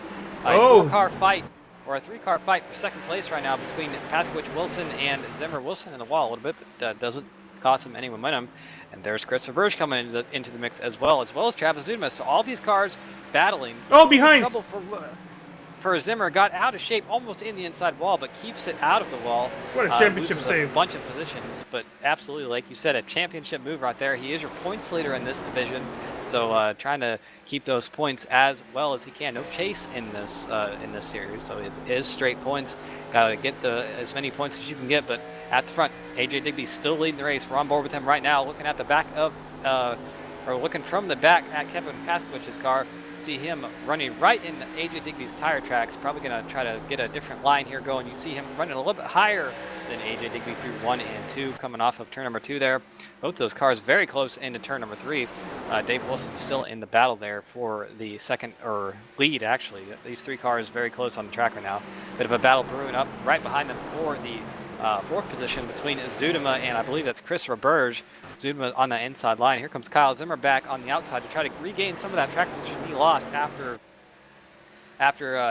A four-car fight, or a three-car fight for second place right now between Paskowicz, Wilson, and Zimmer. Wilson in the wall a little bit, but doesn't cost him any momentum. And there's Christopher Burge coming into the mix as well as Travis Zudema. So all these cars battling. Oh, behind! Trouble for Zimmer, got out of shape almost in the inside wall, but keeps it out of the wall. What a championship save. A bunch of positions, but absolutely, like you said, a championship move right there. He is your points leader in this division, so trying to keep those points as well as he can. No chase in this series, so it is straight points. Got to get as many points as you can get, but at the front, AJ Digby's still leading the race. We're on board with him right now, looking at the back of, or looking from the back at Kevin Paskowicz's car. See him running right in AJ Digby's tire tracks. Probably going to try to get a different line here going. You see him running a little bit higher than AJ Digby through 1 and 2, coming off of turn number 2 there. Both those cars very close into turn number 3. Dave Wilson still in the battle there for the second, or lead actually. These 3 cars very close on the track right now. Bit of a battle brewing up right behind them for the 4th position between Zudema and I believe that's Chris Roberge. Zudema on the inside line. Here comes Kyle Zimmer back on the outside to try to regain some of that track position he lost after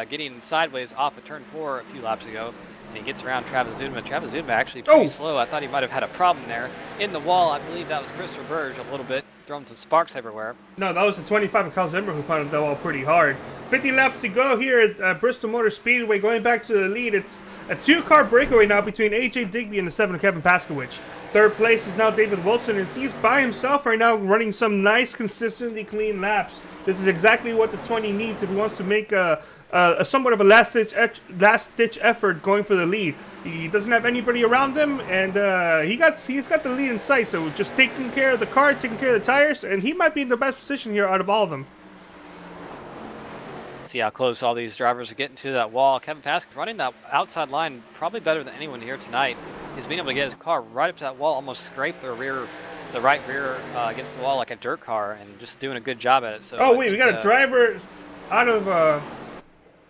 getting sideways off of turn 4 a few laps ago. And he gets around Travis Zudema. Travis Zudema actually pretty slow. I thought he might have had a problem there. In the wall, I believe that was Chris Roberge a little bit, throwing some sparks everywhere. No, that was the 25 of Kyle Zimmer who pounded that wall pretty hard. 50 laps to go here at Bristol Motor Speedway. Going back to the lead, it's a 2-car breakaway now between AJ Digby and the 7 of Kevin Paskowicz. 3rd place is now David Wilson, and he's by himself right now running some nice, consistently clean laps. This is exactly what the 20 needs if he wants to make a somewhat of a last-ditch effort going for the lead. He doesn't have anybody around him, and he's got the lead in sight, so just taking care of the car, taking care of the tires, and he might be in the best position here out of all of them. See how close all these drivers are getting to that wall. Kevin Paskowicz running that outside line probably better than anyone here tonight. He's been able to get his car right up to that wall, almost scrape the right rear against the wall like a dirt car, and just doing a good job at it. So we got a driver out of.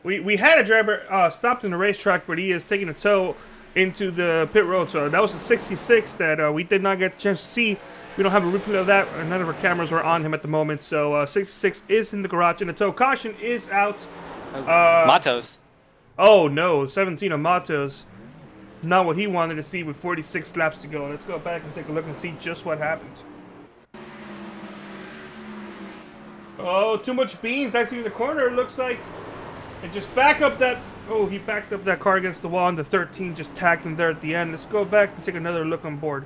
We had a driver stopped in the racetrack, but he is taking a tow into the pit road. So that was a 66 that we did not get the chance to see. We don't have a replay of that. None of our cameras were on him at the moment. So 66 is in the garage in a tow. Caution is out. Matos. Oh no, 17 of Matos. Not what he wanted to see with 46 laps to go. Let's go back and take a look and see just what happened. Oh, too much beans actually in the corner, it looks like. And just back up that... Oh, he backed up that car against the wall, and the 13 just tagged him there at the end. Let's go back and take another look on board.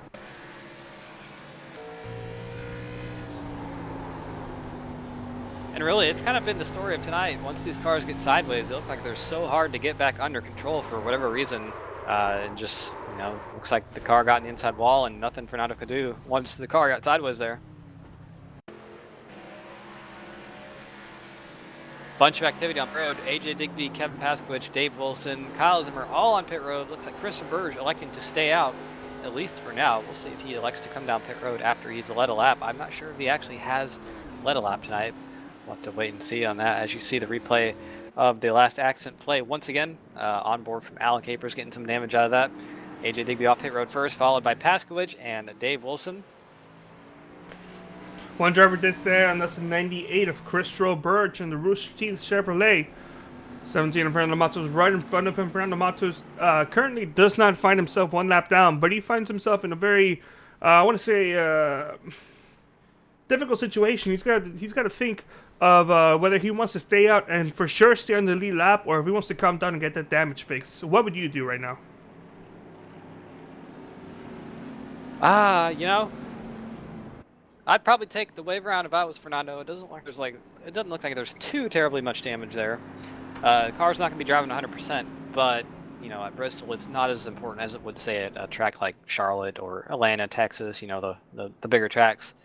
And really, it's kind of been the story of tonight. Once these cars get sideways, they look like they're so hard to get back under control for whatever reason. And just, looks like the car got in the inside wall and nothing Fernando could do once the car got sideways there. Bunch of activity on pit road. AJ Digby, Kevin Paskowicz, Dave Wilson, Kyle Zimmer, all on pit road. Looks like Chris Roberge electing to stay out, at least for now. We'll see if he elects to come down pit road after he's led a lap. I'm not sure if he actually has led a lap tonight. We'll have to wait and see on that as you see the replay of the last accident play once again. On board from Alan Capers, getting some damage out of that. AJ Digby off pit road first, followed by Paskowicz and Dave Wilson. One driver did stay on. That's a 98 of Chris Roberge in the Rooster Teeth Chevrolet. 17 of Fernando Matos right in front of him. Fernando Matos currently does not find himself 1 lap down, but he finds himself in a very, I want to say, difficult situation. He's got to think of whether he wants to stay out and for sure stay on the lead lap, or if he wants to come down and get that damage fixed. So what would you do right now? I'd probably take the wave around if I was Fernando. It doesn't look like there's too terribly much damage there. The car's not going to be driving 100%, but at Bristol it's not as important as it would say at a track like Charlotte or Atlanta, Texas. The bigger tracks,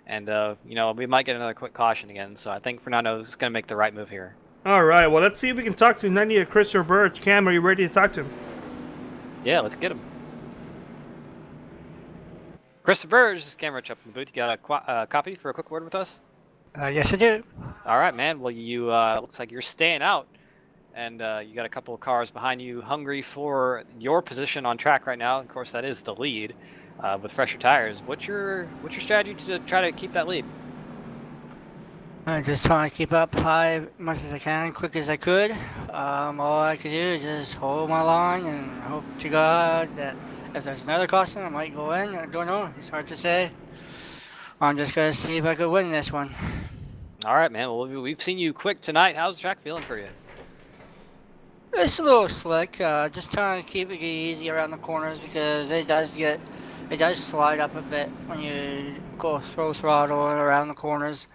and we might get another quick caution again. So I think Fernando's going to make the right move here. All right, well let's see if we can talk to 90 of Chris Roberge. Cam, are you ready to talk to him? Yeah, let's get him. Chris Roberge, this is Cameron up in the booth. You got a copy for a quick word with us? Yes, I do. All right, man. Well, you looks like you're staying out, and you got a couple of cars behind you, hungry for your position on track right now. Of course, that is the lead. with fresher tires. What's your strategy to try to keep that lead? I'm just trying to keep up high as much as I can, quick as I could. All I could do is just hold my line and hope to God that if there's another caution, I might go in. I don't know. It's hard to say. I'm just gonna see if I could win this one. All right, man. Well, we've seen you quick tonight. How's the track feeling for you? It's a little slick. Just trying to keep it easy around the corners because it does slide up a bit when you go full throttle around the corners.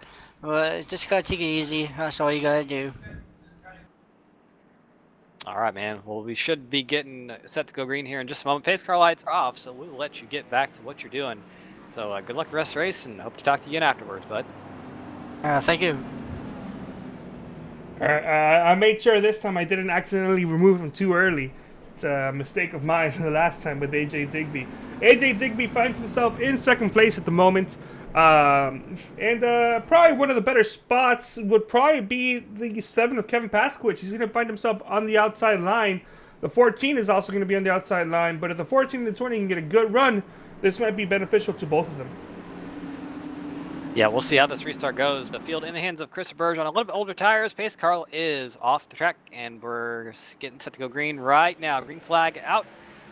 But just gotta take it easy. That's all you gotta do. All right, man. Well, we should be getting set to go green here in just a moment. Pace car lights are off, so we will let you get back to what you're doing. So good luck the rest of the race, and hope to talk to you again afterwards, bud. Thank you. I made sure this time I didn't accidentally remove him too early. It's a mistake of mine the last time with AJ Digby. AJ Digby finds himself in second place at the moment. And probably one of the better spots would probably be the 7 of Kevin Paskowicz. He's going to find himself on the outside line. The 14 is also going to be on the outside line. But if the 14 and the 20 can get a good run, this might be beneficial to both of them. Yeah, we'll see how this restart goes. The field in the hands of Chris Burge on a little bit older tires. Pace Carl is off the track, and we're getting set to go green right now. Green flag out.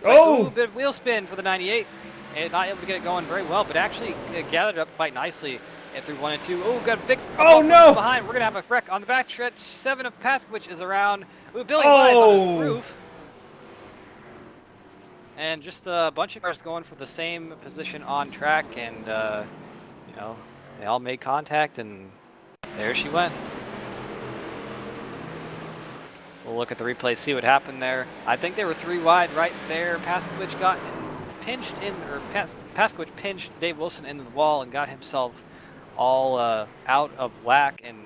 Oh! A bit of wheel spin for the 98. And not able to get it going very well, but actually gathered up quite nicely through 1 and 2. Oh, got a big no! behind. We're going to have a wreck on the back stretch. 7 of Paskowicz is around. Ooh, Billy Wise on his roof. And just a bunch of cars going for the same position on track, and, you know, they all made contact, and there she went. We'll look at the replay, see what happened there. I think they were 3 wide right there. Paskowicz got pinched in, or Paskowicz pinched Dave Wilson into the wall and got himself all out of whack, and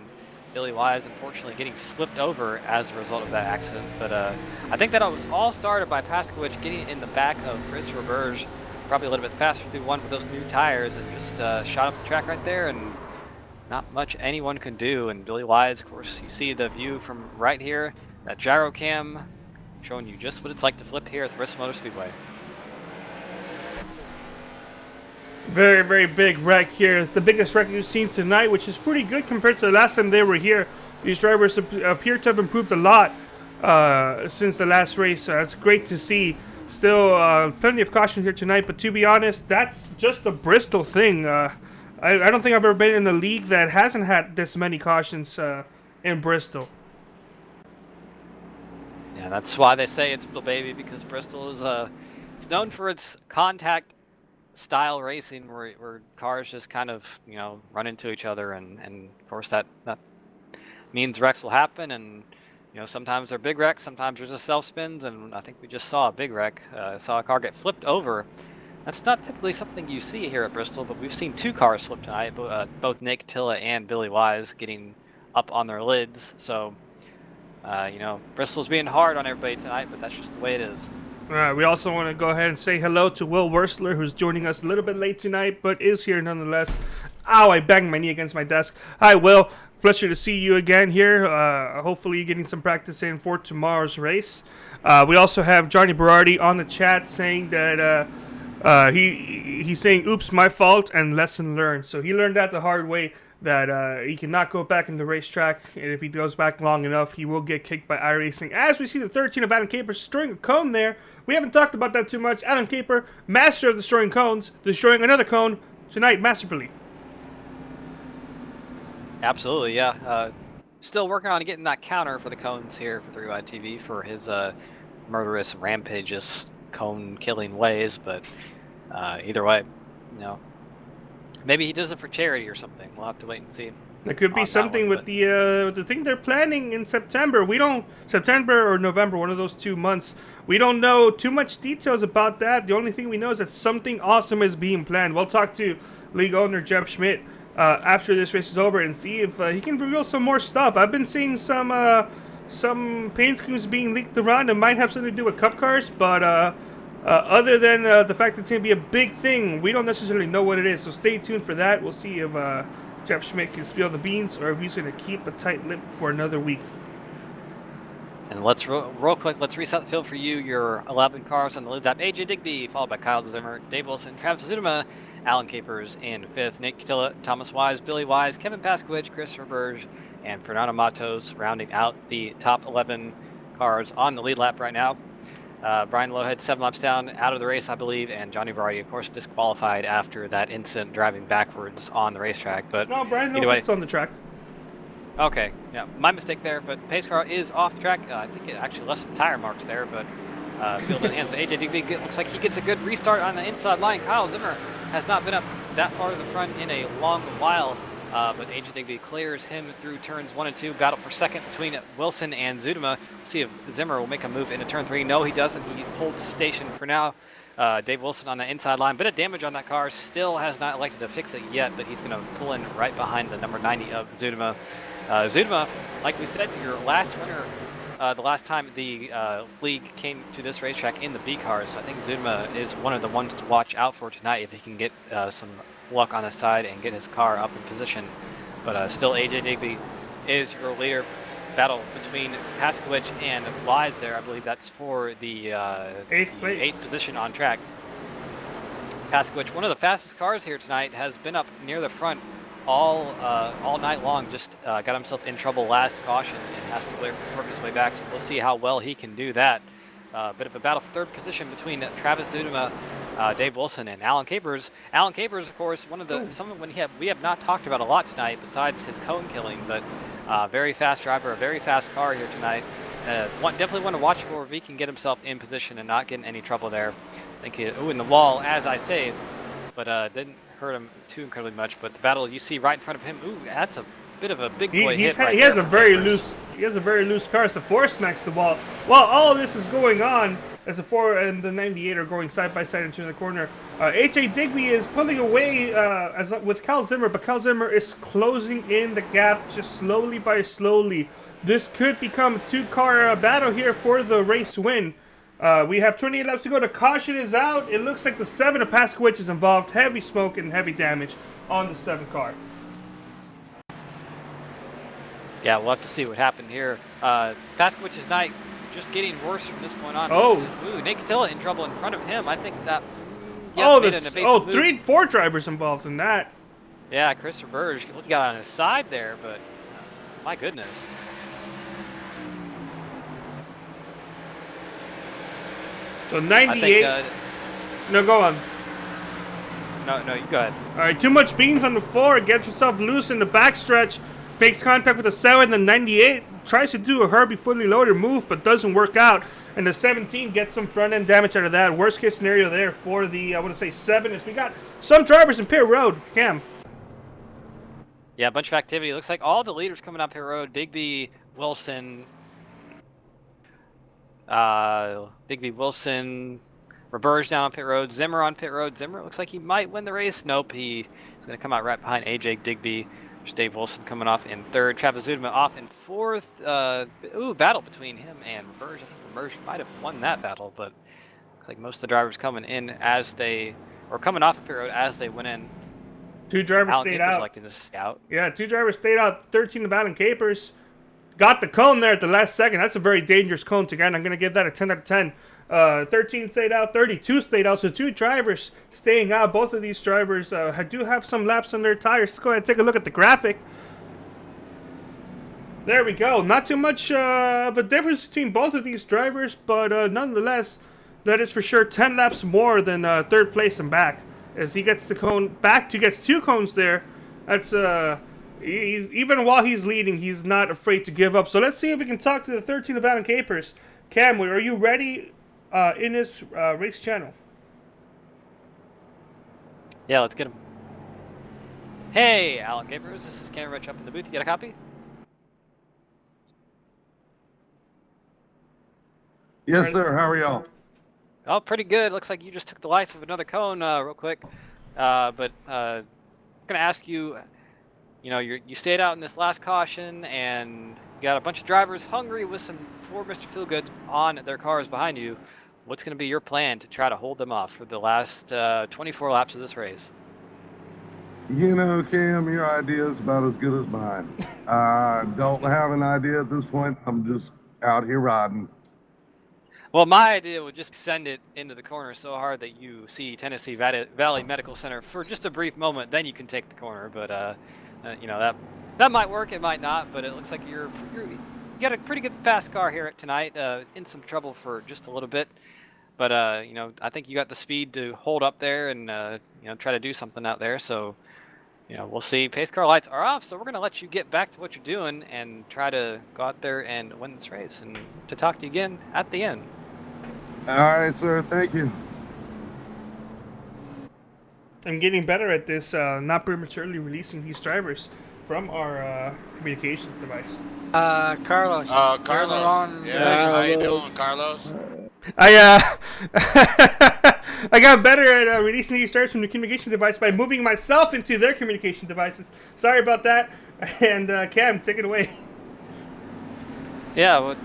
Billy Wise unfortunately getting flipped over as a result of that accident. But I think that it was all started by Paskowicz getting in the back of Chris Burge, probably a little bit faster through one with those new tires, and just shot up the track right there, and not much anyone could do. And Billy Wise, of course, you see the view from right here, that gyro cam showing you just what it's like to flip here at the Bristol Motor Speedway. Very, very big wreck here. The biggest wreck we've seen tonight, which is pretty good compared to the last time they were here. These drivers appear to have improved a lot since the last race. It's great to see. Still plenty of caution here tonight, but to be honest, that's just a Bristol thing. I don't think I've ever been in a league that hasn't had this many cautions in Bristol. Yeah, that's why they say it's Bristol, baby, because Bristol is it's known for its contact style racing, where cars just kind of, you know, run into each other, and of course that means wrecks will happen, and you know, sometimes they're big wrecks, sometimes they're just self spins, and I think we just saw a big wreck. Saw a car get flipped over. That's not typically something you see here at Bristol, but we've seen 2 cars flip tonight, both Nick Tilla and Billy Wise getting up on their lids. So you know, Bristol's being hard on everybody tonight, but that's just the way it is. We also want to go ahead and say hello to Will Wursler, who's joining us a little bit late tonight, but is here nonetheless. Ow, I banged my knee against my desk. Hi, Will. Pleasure to see you again here. Hopefully you're getting some practice in for tomorrow's race. We also have Johnny Berardi on the chat saying that he's saying, oops, my fault, and lesson learned. So he learned that the hard way, that he cannot go back in the racetrack, and if he goes back long enough, he will get kicked by iRacing. As we see the 13 of Adam Caper destroying a cone there. We haven't talked about that too much. Adam Caper, master of destroying cones, destroying another cone tonight masterfully. Absolutely, yeah. Still working on getting that counter for the cones here for 3 Wide TV for his murderous, rampageous, cone-killing ways, but either way, you know, maybe he does it for charity or something. We'll have to wait and see. There could be something with the thing they're planning in September. September or November, one of those 2 months. We don't know too much details about that. The only thing we know is that something awesome is being planned. We'll talk to league owner Jeff Schmidt after this race is over and see if he can reveal some more stuff. I've been seeing some paint schemes being leaked around. It might have something to do with cup cars, but other than the fact that it's going to be a big thing, we don't necessarily know what it is. So stay tuned for that. We'll see if Jeff Schmidt can spill the beans, or if he's going to keep a tight lip for another week. And let's real quick, let's reset the field for you. Your 11 cars on the lead lap: AJ Digby, followed by Kyle Zimmer, Dave Wilson, Travis Zuma, Alan Capers in 5th, Nate Catilla, Thomas Wise, Billy Wise, Kevin Paskowicz, Christopher Burge, and Fernando Matos rounding out the top 11 cars on the lead lap right now. Brian Lowhead 7 laps down, out of the race, I believe, and Johnny Vardy, of course, disqualified after that incident driving backwards on the racetrack. But No, Brian either way, Lopez on the track. okay, yeah, my mistake there, but pace car is off the track. I think it actually left some tire marks there, but field in hands of AJ Digby. Looks like he gets a good restart on the inside line. Kyle Zimmer has not been up that far to the front in a long while, but AJ Digby clears him through turns 1 and 2. Battle for second between Wilson and Zudema. See if Zimmer will make a move into turn 3. No, he doesn't. He holds station for now. Dave Wilson on the inside line. Bit of damage on that car. Still has not elected to fix it yet, but he's going to pull in right behind the number 90 of Zudema. Zudema, like we said, your last winner, the last time the league came to this racetrack in the B cars. I think Zudema is one of the ones to watch out for tonight if he can get some luck on his side and get his car up in position. But still, AJ Digby is your leader. Battle between Paskowicz and Wise there. I believe that's for the 8th position on track. Paskowicz, one of the fastest cars here tonight, has been up near the front all night long. Just got himself in trouble last caution and has to work his way back. So we'll see how well he can do that. Bit of a battle for 3rd position between Travis Zudema, Dave Wilson, and Alan Capers. Alan Capers, of course, one of the someone we have not talked about a lot tonight besides his cone killing, but very fast driver, a very fast car here tonight. Definitely want to watch for if he can get himself in position and not get in any trouble there. I think in the wall, as I say, but didn't hurt him too incredibly much. But the battle you see right in front of him, ooh, that's a bit of a big boy hit right he there has a very loose. He has a very loose car, so 4 smacks the wall. While all of this is going on, as the 4 and the 98 are going side by side into the corner, AJ Digby is pulling away with Kyle Zimmer, but Kyle Zimmer is closing in the gap just slowly by slowly. This could become a 2-car battle here for the race win. We have 28 laps to go. The caution is out. It looks like the 7 of Paskowicz is involved. Heavy smoke and heavy damage on the 7 car. Yeah, we'll have to see what happened here. Paskowicz's night just getting worse from this point on. Oh, Nate Catilla in trouble in front of him. I think that. Yes, 4 drivers involved in that. Yeah, Christopher Burge got on his side there, but my goodness. So 98. No, go on. No, you go ahead. All right, too much beans on the floor. Gets himself loose in the backstretch. Makes contact with the 7 and 98. Tries to do a Herbie fully loaded move, but doesn't work out. And the 17 gets some front end damage out of that. Worst case scenario there for the, I want to say 7 is we got some drivers in pit road. Cam. Yeah, a bunch of activity. Looks like all the leaders coming up pit road. Digby, Wilson, Roberge down on pit road, Zimmer on pit road. Zimmer looks like he might win the race. Nope, he's going to come out right behind AJ Digby. There's Dave Wilson coming off in 3rd. Travis Zudema off in 4th. Battle between him and Roberge. I think Roberge might have won that battle, but looks like most of the drivers coming in coming off of pit road as they went in. 2 drivers Alan stayed Capers out. electing to stay out. Yeah, 2 drivers stayed out. 13 of Alan Capers. Got the cone there at the last second. That's a very dangerous cone to get. I'm going to give that a 10 out of 10. 13 stayed out, 32 stayed out, so 2 drivers staying out. Both of these drivers do have some laps on their tires. Let's go ahead and take a look at the graphic. There we go. Not too much of a difference between both of these drivers, but nonetheless, that is for sure 10 laps more than 3rd place and back. As he gets the cone back, he gets 2 cones there. That's even while he's leading, he's not afraid to give up. So let's see if we can talk to the 13 of Alan Capers. Cam, are you ready in this race channel? Yeah, let's get him. Hey, Alan Capers, this is Cam Rich up in the booth. You got a copy? Yes, sir. How are y'all? Oh, pretty good. Looks like you just took the life of another cone real quick. But I'm going to ask you, you stayed out in this last caution, and you got a bunch of drivers hungry with some 4 Mr. Feelgoods on their cars behind you. What's going to be your plan to try to hold them off for the last 24 laps of this race? Cam, your idea is about as good as mine. I don't have an idea at this point. I'm just out here riding. Well, my idea would just send it into the corner so hard that you see Tennessee Valley Medical Center for just a brief moment. Then you can take the corner. But you know, that might work. It might not. But it looks like you got a pretty good fast car here tonight. In some trouble for just a little bit. But you know, I think you got the speed to hold up there and you know, try to do something out there. So you know, we'll see. Pace car lights are off, so we're gonna let you get back to what you're doing and try to go out there and win this race. And to talk to you again at the end. All right, sir. Thank you. I'm getting better at this, not prematurely releasing these drivers from our communications device. Carlos. Carlos. Yeah, how you doing, Carlos? I I got better at releasing these drivers from the communication device by moving myself into their communication devices. Sorry about that. And Cam, take it away. Yeah. Well,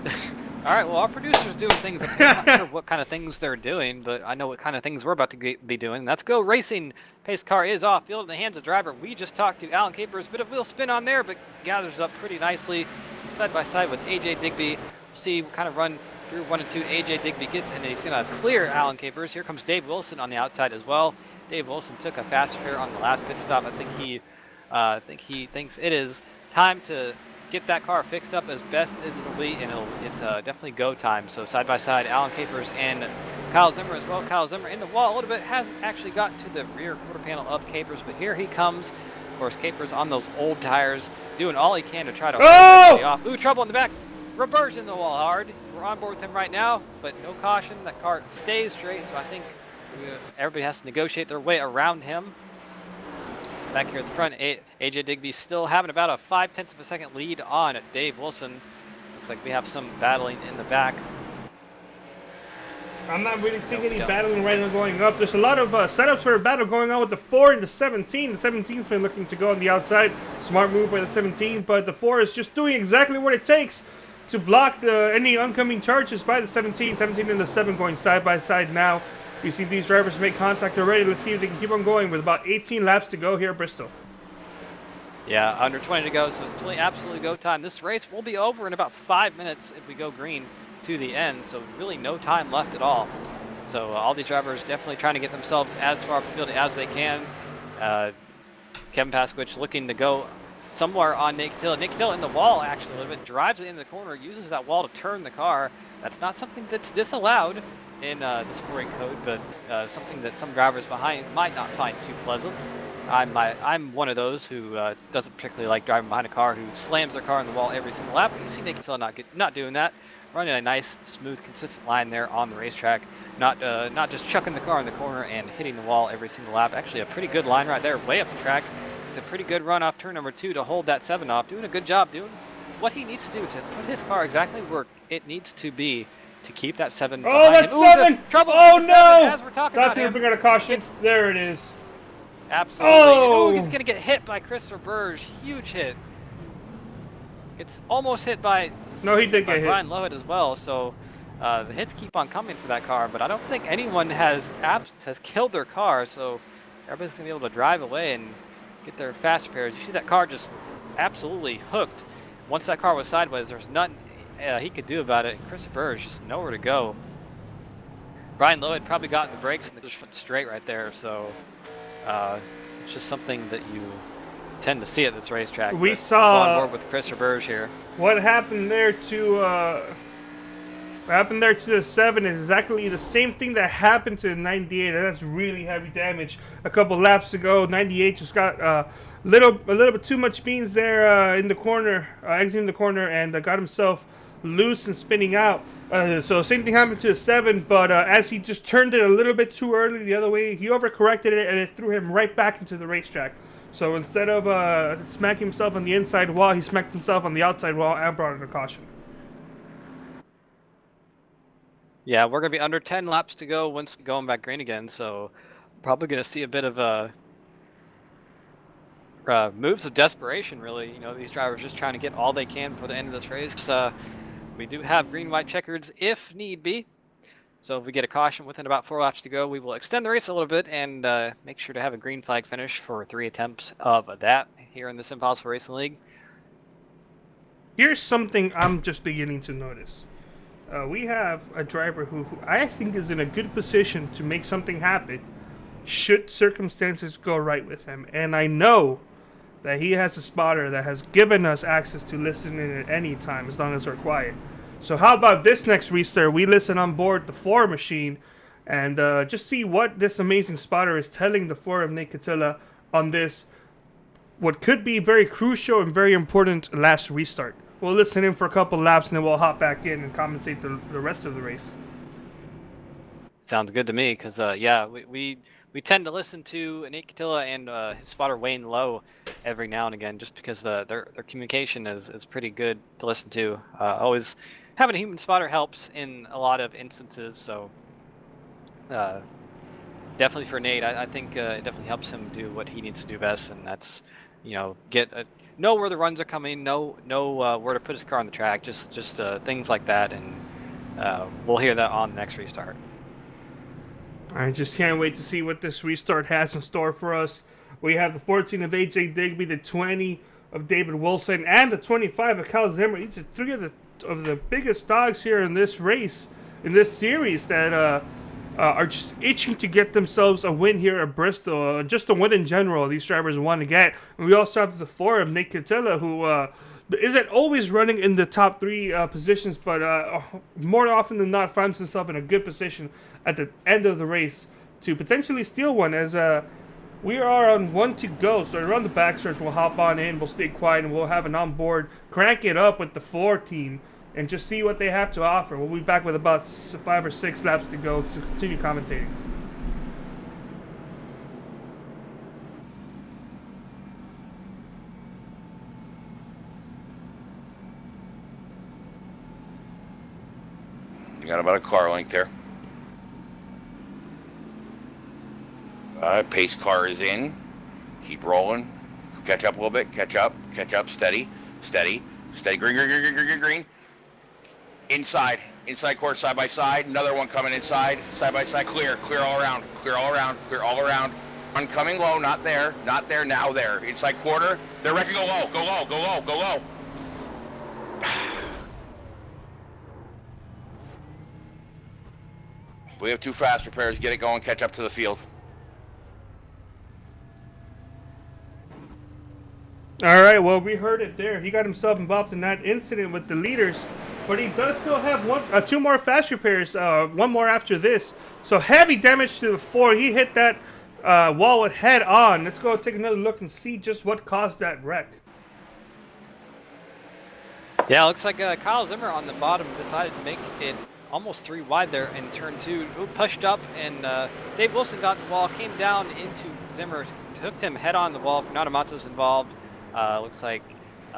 all right. Well, our producer's doing things. I'm not sure what kind of things they're doing, but I know what kind of things we're about to be doing. Let's go racing. Pace car is off field in the hands of driver. We just talked to Alan Capers. Bit of wheel spin on there, but gathers up pretty nicely. Side by side with AJ Digby. We'll see what kind of run through 1 and 2 AJ Digby gets, and he's going to clear Alan Capers. Here comes Dave Wilson on the outside as well. Dave Wilson took a fast repair on the last pit stop. I think he thinks it is time to get that car fixed up as best as it'll be, and it's definitely go time. So side by side, Alan Capers and Kyle Zimmer as well. Kyle Zimmer in the wall a little bit, hasn't actually gotten to the rear quarter panel of Capers, but here he comes. Of course, Capers on those old tires, doing all he can to try to hold everybody off. Ooh, trouble in the back. Robert's in the wall hard. We're on board with him right now, but no caution. That car stays straight, so I think everybody has to negotiate their way around him. Back here at the front, AJ Digby still having about a 0.5 of a second lead on Dave Wilson. Looks like we have some battling in the back. I'm not really seeing any battling right now going up. There's a lot of setups for a battle going on with the 4 and the 17. The 17's been looking to go on the outside. Smart move by the 17, but the 4 is just doing exactly what it takes to block any oncoming charges by the 17. 17 and the 7 going side by side now. You see these drivers make contact already. Let's see if they can keep on going with about 18 laps to go here at Bristol. Yeah, under 20 to go, so it's really absolutely go time. This race will be over in about 5 minutes if we go green to the end, so really no time left at all. So all these drivers definitely trying to get themselves as far up the field as they can. Kevin Pasquich looking to go somewhere on Nick Till. Nick Till in the wall actually a little bit, drives it into the corner, uses that wall to turn the car. That's not something that's disallowed in the sporting code, but something that some drivers behind might not find too pleasant. I'm one of those who doesn't particularly like driving behind a car who slams their car in the wall every single lap. But you see Nick Till not doing that, running a nice, smooth, consistent line there on the racetrack. Not just chucking the car in the corner and hitting the wall every single lap. Actually, a pretty good line right there, way up the track. It's a pretty good run off turn number 2 to hold that 7 off. Doing a good job doing what he needs to do to put his car exactly where it needs to be to keep that 7 behind Oh, that's him. 7! Trouble Oh, with the no! 7 as we're talking That's about going to him. bring out a caution. There it is. Absolutely. Oh! He's going to get hit by Christopher Burge. Huge hit. It's almost hit by No, he did by get hit. Brian Lowitt as well. So the hits keep on coming for that car, but I don't think anyone has killed their car. So everybody's going to be able to drive away and get their fast repairs. You see that car just absolutely hooked. Once that car was sideways, there's nothing he could do about it. Chris Burge just nowhere to go. Brian Lowitt probably got in the brakes and they just went straight right there. So it's just something that you tend to see at this racetrack. We but saw on board with Chris Burge here. What happened there to the 7 is exactly the same thing that happened to the 98. That's really heavy damage. A couple laps ago, 98 just got a little bit too much beans there in the corner, exiting the corner, and got himself loose and spinning out. So same thing happened to the 7, but as he just turned it a little bit too early the other way, he overcorrected it and it threw him right back into the racetrack. So instead of smacking himself on the inside wall, he smacked himself on the outside wall and brought in a caution. Yeah, we're going to be under 10 laps to go once we going back green again, so probably going to see a bit of moves of desperation, really. You know, these drivers just trying to get all they can before the end of this race. We do have green-white checkers if need be. So if we get a caution within about 4 laps to go, we will extend the race a little bit and make sure to have a green flag finish for 3 attempts of that here in the SimPossible Racing League. Here's something I'm just beginning to notice. We have a driver who I think is in a good position to make something happen should circumstances go right with him. And I know that he has a spotter that has given us access to listen in at any time as long as we're quiet. So how about this next restart? We listen on board the 4 machine and just see what this amazing spotter is telling the 4 of Nick Catilla on this, what could be very crucial and very important last restart. We'll listen in for a couple laps and then we'll hop back in and commentate the rest of the race. Sounds good to me, because yeah, we tend to listen to Nate Catilla and his spotter Wayne Lowe every now and again, just because their communication is pretty good to listen to. Always having a human spotter helps in a lot of instances, so definitely for Nate, I think it definitely helps him do what he needs to do best, and that's, know where the runs are coming, know where to put his car on the track, just things like that, and we'll hear that on the next restart. I just can't wait to see what this restart has in store for us. We have the 14 of AJ Digby, the 20 of David Wilson, and the 25 of Kyle Zimmer. These are 3 of the biggest dogs here in this race, in this series, that are just itching to get themselves a win here at Bristol. Just a win in general, these drivers want to get. And we also have the 4 of Nick Catilla, who isn't always running in the top 3 positions, but more often than not finds himself in a good position at the end of the race to potentially steal one, as we are on 1 to go. So around the backstretch, we'll hop on in, we'll stay quiet, and we'll have an onboard crank it up with the 4 team and just see what they have to offer. We'll be back with about 5 or 6 laps to go to continue commentating. You got about a car length there. Pace car is in. Keep rolling. Catch up a little bit. Catch up. Steady. Green. Inside course, side by side. Another one coming inside. Side by side. Clear all around. Oncoming low. Not there. Now there. Inside quarter. They're wrecking. Go low. We have 2 fast repairs. Get it going. Catch up to the field. All right, well, we heard it there. He got himself involved in that incident with the leaders, but he does still have 2 more fast repairs, 1 more after this. So heavy damage to the 4. He hit that wall head on. Let's go take another look and see just what caused that wreck. Yeah, looks like Kyle Zimmer on the bottom decided to make it almost 3 wide there in turn 2. Pushed up, and Dave Wilson got the wall, came down into Zimmer, hooked him head on the wall. Fernando Matos involved. Looks like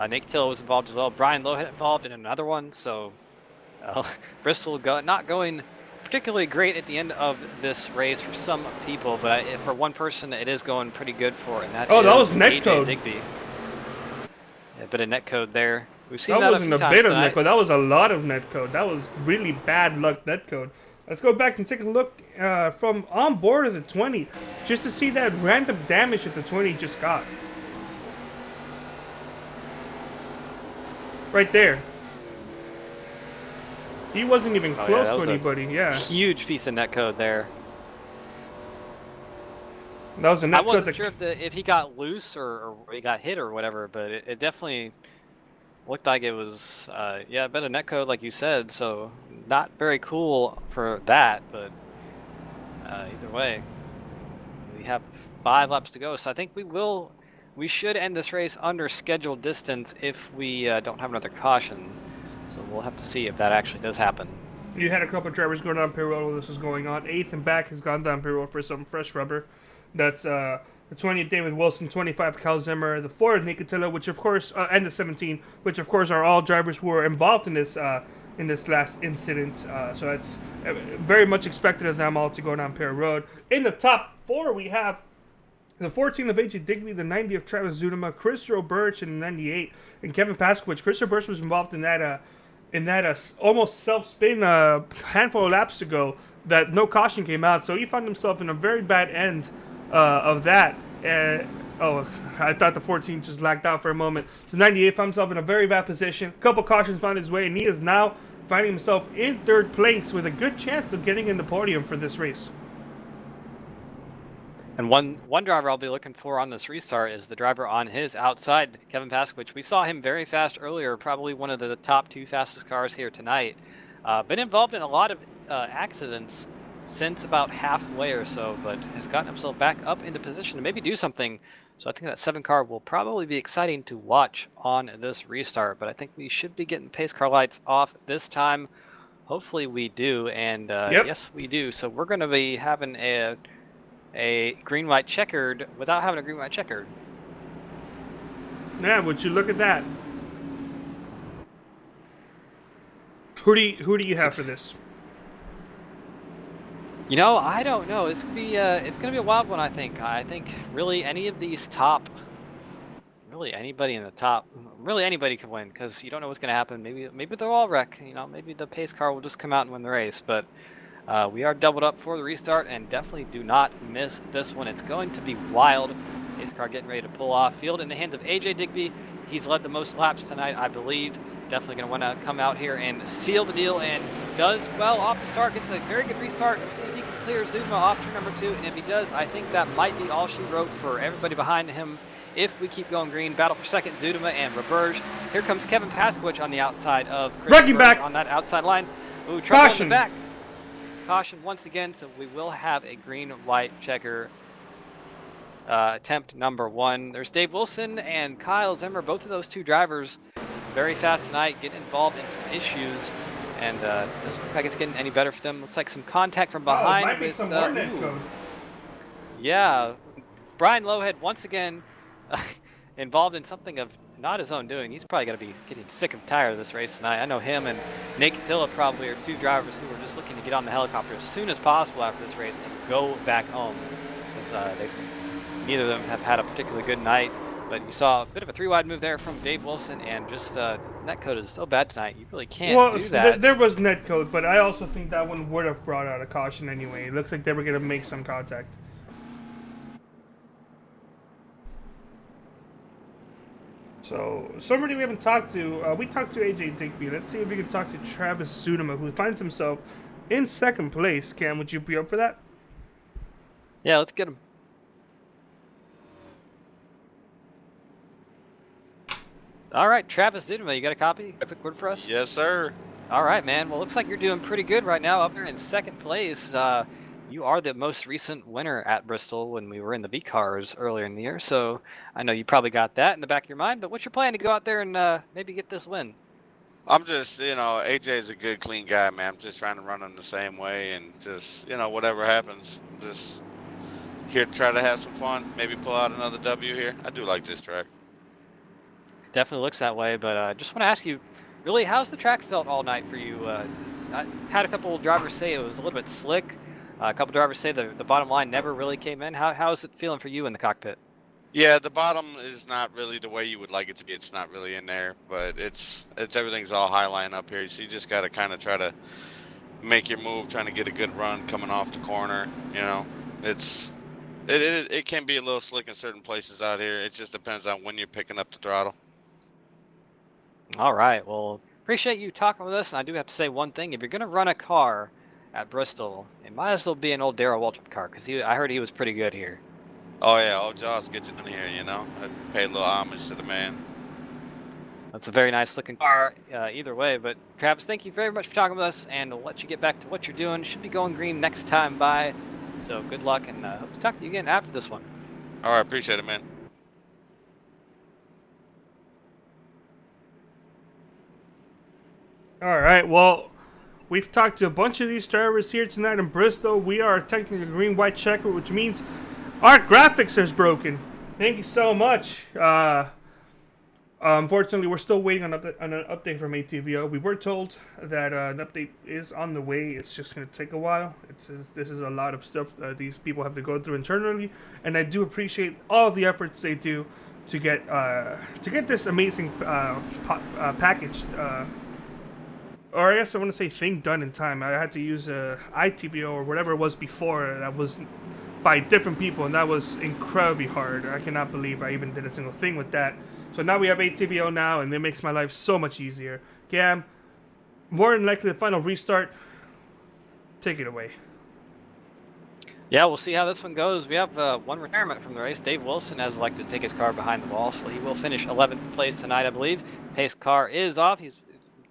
Nate Till was involved as well. Brian Lowe involved in another one. So Bristol not going particularly great at the end of this race for some people, but for one person, it is going pretty good for. And that was AJ netcode. Digby. Yeah, a bit of netcode there. We've seen that that wasn't a a few bit times of tonight. netcode. That was a lot of netcode. That was really bad luck netcode. Let's go back and take a look from on board of the 20, just to see that random damage that the 20 just got. Right there. He wasn't even close to anybody. Yeah. Huge piece of netcode there. That was a netcode. I wasn't sure if he got loose or he got hit or whatever, but it definitely looked like it was, a bit of netcode, like you said. So not very cool for that, but either way, we have 5 laps to go. So I think we should end this race under scheduled distance if we don't have another caution. So we'll have to see if that actually does happen. You had a couple of drivers going down pit road while this was going on. 8th and back has gone down pit road for some fresh rubber. That's the 20 David Wilson, 25 Kyle Zimmer, the 4 Nick Catilla, which of course, and the 17, which of course are all drivers who were involved in this last incident. So it's very much expected of them all to go down pit road. In the top 4, we have the 14 of AJ Digby, the 90 of Travis Zunema, Chris Roberge in the 98, and Kevin Paskowicz. Chris Roberge was involved in that almost self-spin handful of laps ago that no caution came out, so he found himself in a very bad end of that. Oh, I thought the 14 just lagged out for a moment. So 98 finds himself in a very bad position. A couple cautions found his way, and he is now finding himself in third place with a good chance of getting in the podium for this race. And one driver I'll be looking for on this restart is the driver on his outside, Kevin Paskowicz. We saw him very fast earlier, probably one of the top 2 fastest cars here tonight. Been involved in a lot of accidents since about halfway or so, but has gotten himself back up into position to maybe do something. So I think that 7 car will probably be exciting to watch on this restart, but I think we should be getting pace car lights off this time. Hopefully we do, and Yep. yes, we do. So we're going to be having a green-white checkered without having a green-white checkered. Yeah, would you look at that? Who do you have for this? You know, I don't know. It's gonna be a wild one. I think really any of these top, really anybody in the top, really anybody could win because you don't know what's gonna happen. Maybe they'll all wreck. You know, maybe the pace car will just come out and win the race. But we are doubled up for the restart, and definitely do not miss this one. It's going to be wild. Pace car getting ready to pull off. Field in the hands of AJ Digby. He's led the most laps tonight, I believe. Definitely going to want to come out here and seal the deal, and does well off the start. Gets a very good restart. See if he can clear Zuma off turn number 2, and if he does, I think that might be all she wrote for everybody behind him. If we keep going green, battle for second, Zuma and Roberge. Here comes Kevin Paskowicz on the outside of Chris Wrecking back on that outside line. Ooh, trouble in Caution. the back. Caution once again, so we will have a green-white checker attempt number 1. There's Dave Wilson and Kyle Zimmer, both of those 2 drivers very fast tonight, getting involved in some issues, and doesn't look like it's getting any better for them. Looks like some contact from behind. Might be some more net code. Yeah, Brian Lowhead once again involved in something of not his own doing. He's probably going to be getting sick and tired of this race tonight. I know him and Nate Catilla probably are 2 drivers who are just looking to get on the helicopter as soon as possible after this race and go back home, because neither of them have had a particularly good night. But you saw a bit of a 3-wide move there from Dave Wilson, and just net code is so bad tonight. You really can't do that. There was net code, but I also think that one would have brought out a caution anyway. It looks like they were going to make some contact. So, somebody we haven't talked to, we talked to AJ Digby. Let's see if we can talk to Travis Sudema, who finds himself in second place. Cam, would you be up for that? Yeah, let's get him. All right, Travis Zudema, you got a copy? A quick word for us? Yes, sir. All right, man. Well, looks like you're doing pretty good right now up there in second place. You are the most recent winner at Bristol when we were in the V cars earlier in the year, so I know you probably got that in the back of your mind, but what's your plan to go out there and maybe get this win? I'm just, AJ's a good, clean guy, man. I'm just trying to run him the same way, and just, whatever happens, I'm just here to try to have some fun, maybe pull out another W here. I do like this track. Definitely looks that way, but I just want to ask you, really, how's the track felt all night for you? I had a couple drivers say it was a little bit slick. A couple drivers say the bottom line never really came in. How is it feeling for you in the cockpit? Yeah, the bottom is not really the way you would like it to be. It's not really in there, but it's everything's all high line up here. So you just got to kind of try to make your move, trying to get a good run coming off the corner. It can be a little slick in certain places out here. It just depends on when you're picking up the throttle. All right. Well, appreciate you talking with us. And I do have to say one thing: if you're going to run a car at Bristol, it might as well be an old Darrell Waltrip car, because I heard he was pretty good here. Oh yeah, old Jaws gets it in here. I pay a little homage to the man. That's a very nice looking car either way. But Travis, thank you very much for talking with us, and we'll let you get back to what you're doing. Should be going green next time by. So good luck, and hope to talk to you again after this one. All right, appreciate it, man. All right, well, we've talked to a bunch of these drivers here tonight in Bristol. We are technically a green-white checker, which means our graphics is broken. Thank you so much. Unfortunately, we're still waiting on an update from ATVO. We were told that an update is on the way. It's just going to take a while. This is a lot of stuff these people have to go through internally, and I do appreciate all the efforts they do to get this amazing package. Or I guess I want to say thing done in time. I had to use ITVO or whatever it was before. That was by different people, and that was incredibly hard. I cannot believe I even did a single thing with that. So now we have 8 TPO now, and it makes my life so much easier. Gam, more than likely the final restart. Take it away. Yeah, we'll see how this one goes. We have one retirement from the race. Dave Wilson has elected to take his car behind the wall, so he will finish 11th place tonight, I believe. Pace car is off. He's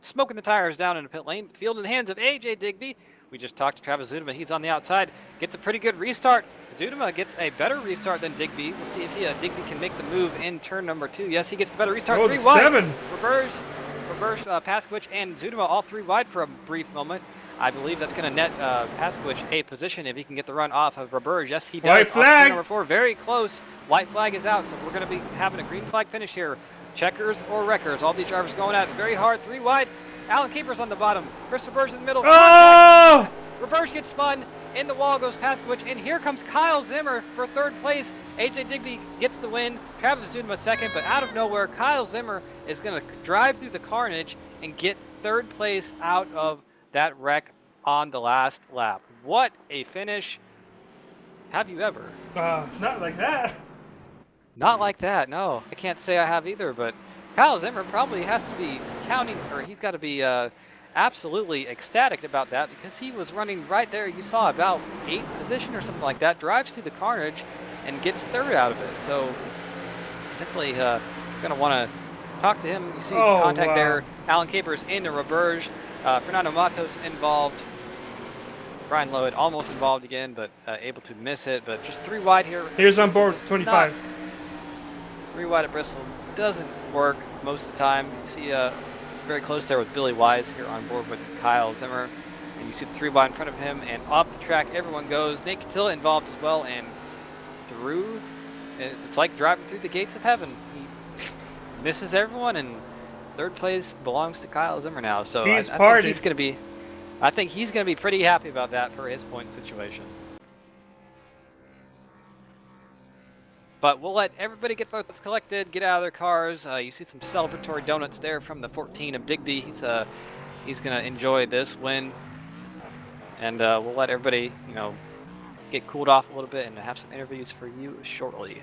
smoking the tires down in the pit lane. Field in the hands of AJ Digby. We just talked to Travis Zudema. He's on the outside. Gets a pretty good restart. Zudema gets a better restart than Digby. We'll see if Digby can make the move in turn number 2. Yes, he gets the better restart. Oh, 3 wide. 7. Reverse, Paskowicz, and Zudema all 3 wide for a brief moment. I believe that's going to net Paskowicz a position if he can get the run off of Roberge. Yes, he does. White flag. Number 4, very close. White flag is out, so we're going to be having a green flag finish here. Checkers or wreckers. All these drivers going at it very hard. 3 wide. Alan Capers on the bottom. Chris Roberge in the middle. Oh! Roberge gets spun. In the wall goes Paskowicz, and here comes Kyle Zimmer for 3rd place. AJ Digby gets the win. Travis Zudema 2nd, but out of nowhere, Kyle Zimmer is going to drive through the carnage and get 3rd place out of that wreck on the last lap. What a finish. Have you ever? Not like that. Not like that, no. I can't say I have either, but Kyle Zimmer probably has to be counting, or he's got to be absolutely ecstatic about that, because he was running right there. You saw about 8th position or something like that, drives through the carnage and gets 3rd out of it. So definitely going to want to talk to him. You see contact there. Alan Capers into Roberge. Fernando Matos involved. Brian Lowe's almost involved again, but able to miss it. But just 3 wide here. Here's on board 25. 3 wide at Bristol doesn't work most of the time. You see very close there with Billy Wise here on board with Kyle Zimmer. And you see the 3 wide in front of him, and off the track everyone goes. Nate Catilla involved as well, and through. It's like driving through the gates of heaven. He misses everyone, and 3rd place belongs to Kyle Zimmer now. So I think he's going to be. I think he's going to be pretty happy about that for his point situation. But we'll let everybody get votes collected, get out of their cars. You see some celebratory donuts there from the 14 of Digby. He's going to enjoy this win, and we'll let everybody, get cooled off a little bit and have some interviews for you shortly.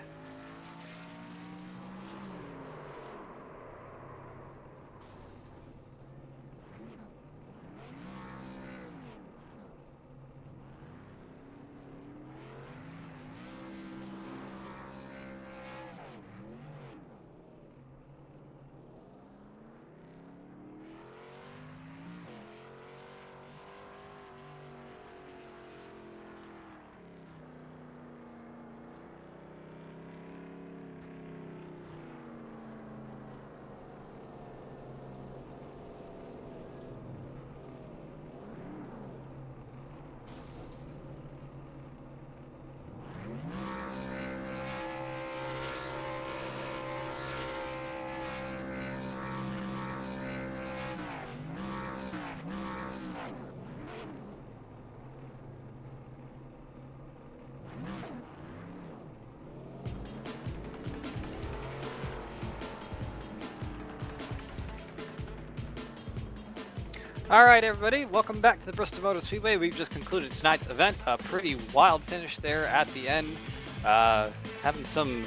All right, everybody, welcome back to the Bristol Motor Speedway. We've just concluded tonight's event. A pretty wild finish there at the end. Having some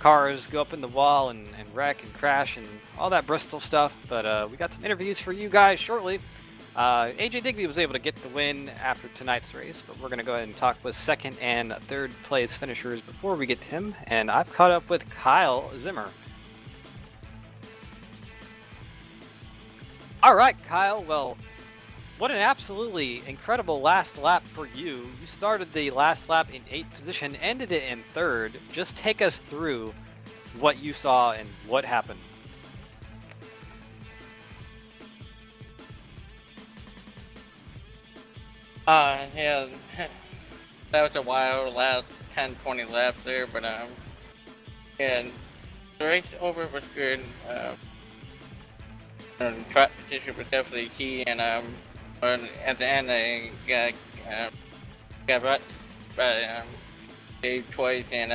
cars go up in the wall and wreck and crash and all that Bristol stuff. But we got some interviews for you guys shortly. AJ Digby was able to get the win after tonight's race, but we're going to go ahead and talk with 2nd and 3rd place finishers before we get to him. And I've caught up with Kyle Zimmer. All right, Kyle. Well, what an absolutely incredible last lap for you. You started the last lap in 8th position, ended it in 3rd. Just take us through what you saw and what happened. Yeah, that was a wild last 10, 20 laps there, but yeah, the race over was good. Track position was definitely key, and at the end I got brought Dave twice, and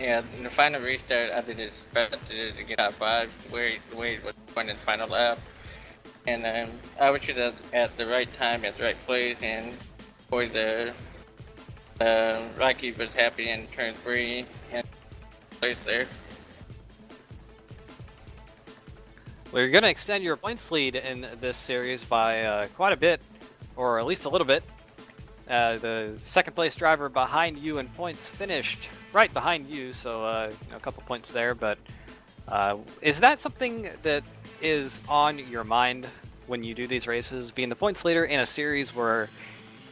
yeah, in the final restart I did his best to get top 5 where he was going in the final lap, and I was just at the right time at the right place and avoid the Rocky was happy in turn 3 and place there. Well, you're going to extend your points lead in this series by quite a bit, or at least a little bit. The second place driver behind you in points finished right behind you, so a couple points there. But is that something that is on your mind when you do these races, being the points leader in a series where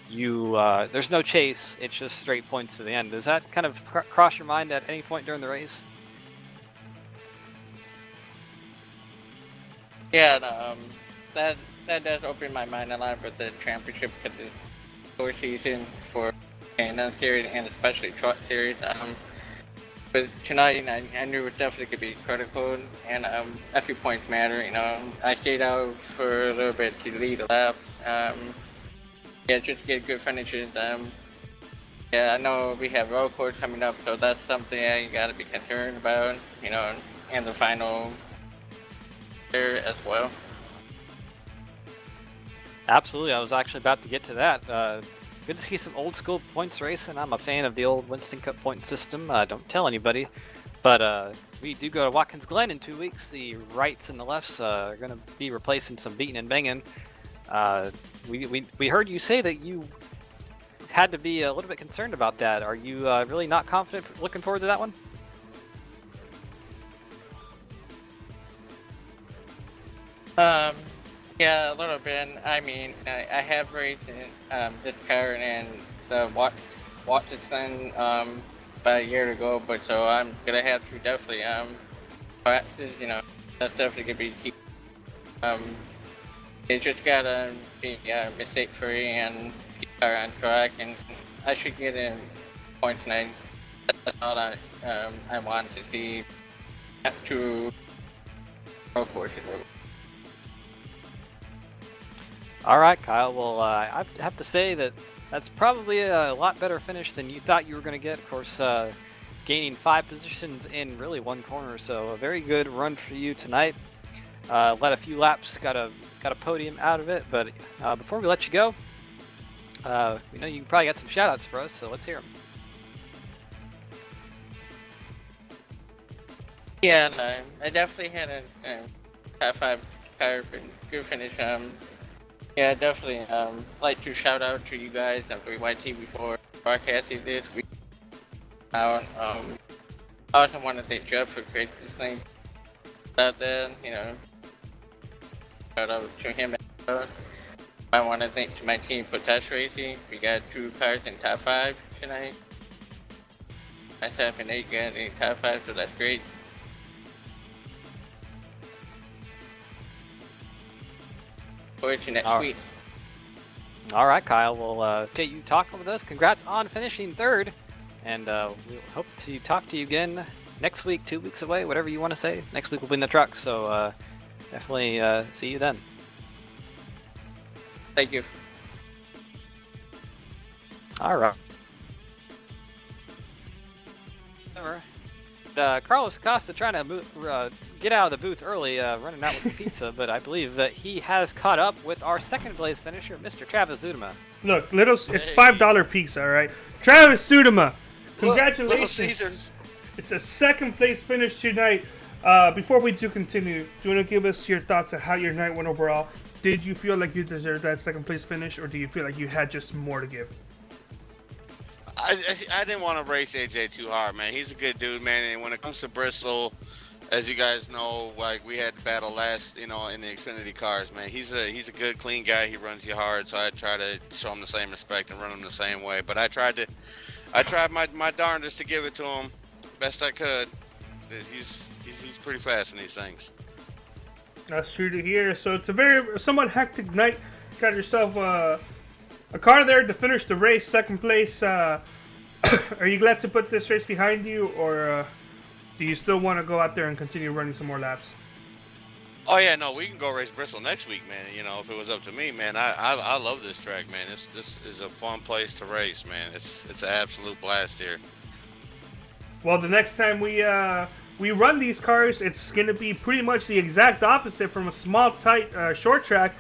you there's no chase, it's just straight points to the end? Does that kind of cross your mind at any point during the race? Yeah, that does open my mind a lot with the championship because it's short season for Canada series and especially truck series. But tonight, I knew it was definitely could be critical, and a few points matter. I stayed out for a little bit to lead a lap. Yeah, just to get good finishes. Yeah, I know we have road course coming up, so that's something I gotta be concerned about. And the final there as well. Absolutely, I was actually about to get to that. Good to see some old school points racing. I'm a fan of the old Winston Cup point system. Don't tell anybody. But we do go to Watkins Glen in 2 weeks. The rights and the lefts are going to be replacing some beating and banging. We heard you say that you had to be a little bit concerned about that. Are you really not confident looking forward to that one? Yeah, a little bit. I mean, I have raced in this car and the Watkins about a year ago, but so I'm gonna have to definitely practice. That's definitely gonna be key. It just gotta be mistake free and keep the car on track, and I should get in points tonight. That's all I want to see. To road courses. All right, Kyle. Well, I have to say that that's probably a lot better finish than you thought you were going to get. Of course, gaining 5 positions in really one corner, so a very good run for you tonight. Led a few laps, got a podium out of it. But before we let you go, we know you probably got some shout-outs for us, so let's hear them. Yeah, no, I definitely had a top 5 car good finish. Yeah, definitely. Like to shout out to you guys and YT before broadcasting this week. I also want to thank Jeff for creating this thing out there. Shout out to him. I want to thank my team for test racing. We got 2 cars in top 5 tonight. Myself and Nate got in top 5, so that's great. Forward to next week. All right, Kyle. We'll get you talking with us. Congrats on finishing 3rd, and we'll hope to talk to you again next week, 2 weeks away, whatever you want to say. Next week we'll be in the truck, so definitely see you then. Thank you. All right. Carlos Costa trying to get out of the booth early, running out with the pizza, but I believe that he has caught up with our second place finisher, Mr. Travis Zudema. Look, it's $5 pizza, all right? Travis Zudema, congratulations. Little Caesars. It's a second place finish tonight. Before we do continue, do you want to give us your thoughts on how your night went overall? Did you feel like you deserved that second place finish, or do you feel like you had just more to give? I didn't want to race AJ too hard, man. He's a good dude, man. And when it comes to Bristol, as you guys know, like we had to battle last, in the Xfinity cars, man. He's a good, clean guy. He runs you hard, so I try to show him the same respect and run him the same way. But I tried my darndest to give it to him best I could. He's pretty fast in these things. That's true to hear. So it's a somewhat hectic night. Got yourself a car there to finish the race, second place. Are you glad to put this race behind you, or do you still want to go out there and continue running some more laps? Oh yeah, no, we can go race Bristol next week, man. If it was up to me, man, I love this track, man. This is a fun place to race, man. It's an absolute blast here. Well, the next time we run these cars, it's going to be pretty much the exact opposite, from a small, tight, short track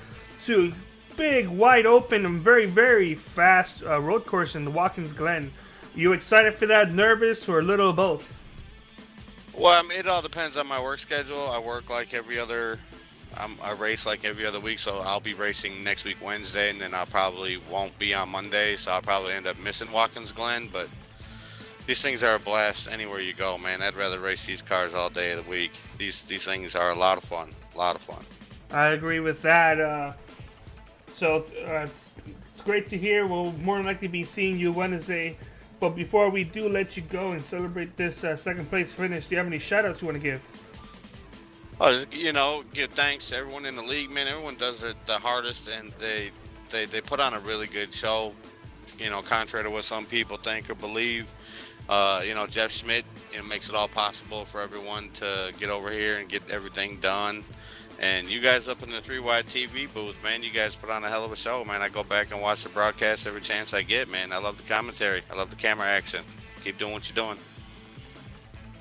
to big, wide open, and very, very fast road course in the Watkins Glen. You excited for that? Nervous, or a little of both? Well, I mean, it all depends on my work schedule. I work like every other. I race like every other week, so I'll be racing next week Wednesday, and then I probably won't be on Monday, so I'll probably end up missing Watkins Glen. But these things are a blast anywhere you go, man. I'd rather race these cars all day of the week. These things are a lot of fun. A lot of fun. I agree with that. It's great to hear. We'll more than likely be seeing you Wednesday. But before we do let you go and celebrate this second place finish, do you have any shout outs you want to give? Oh, just, give thanks to everyone in the league, man. Everyone does it the hardest, and they put on a really good show. Contrary to what some people think or believe. Jeff Schmidt, makes it all possible for everyone to get over here and get everything done. And you guys up in the 3Y TV booth, man, you guys put on a hell of a show, man. I go back and watch the broadcast every chance I get, man. I love the commentary. I love the camera action. Keep doing what you're doing.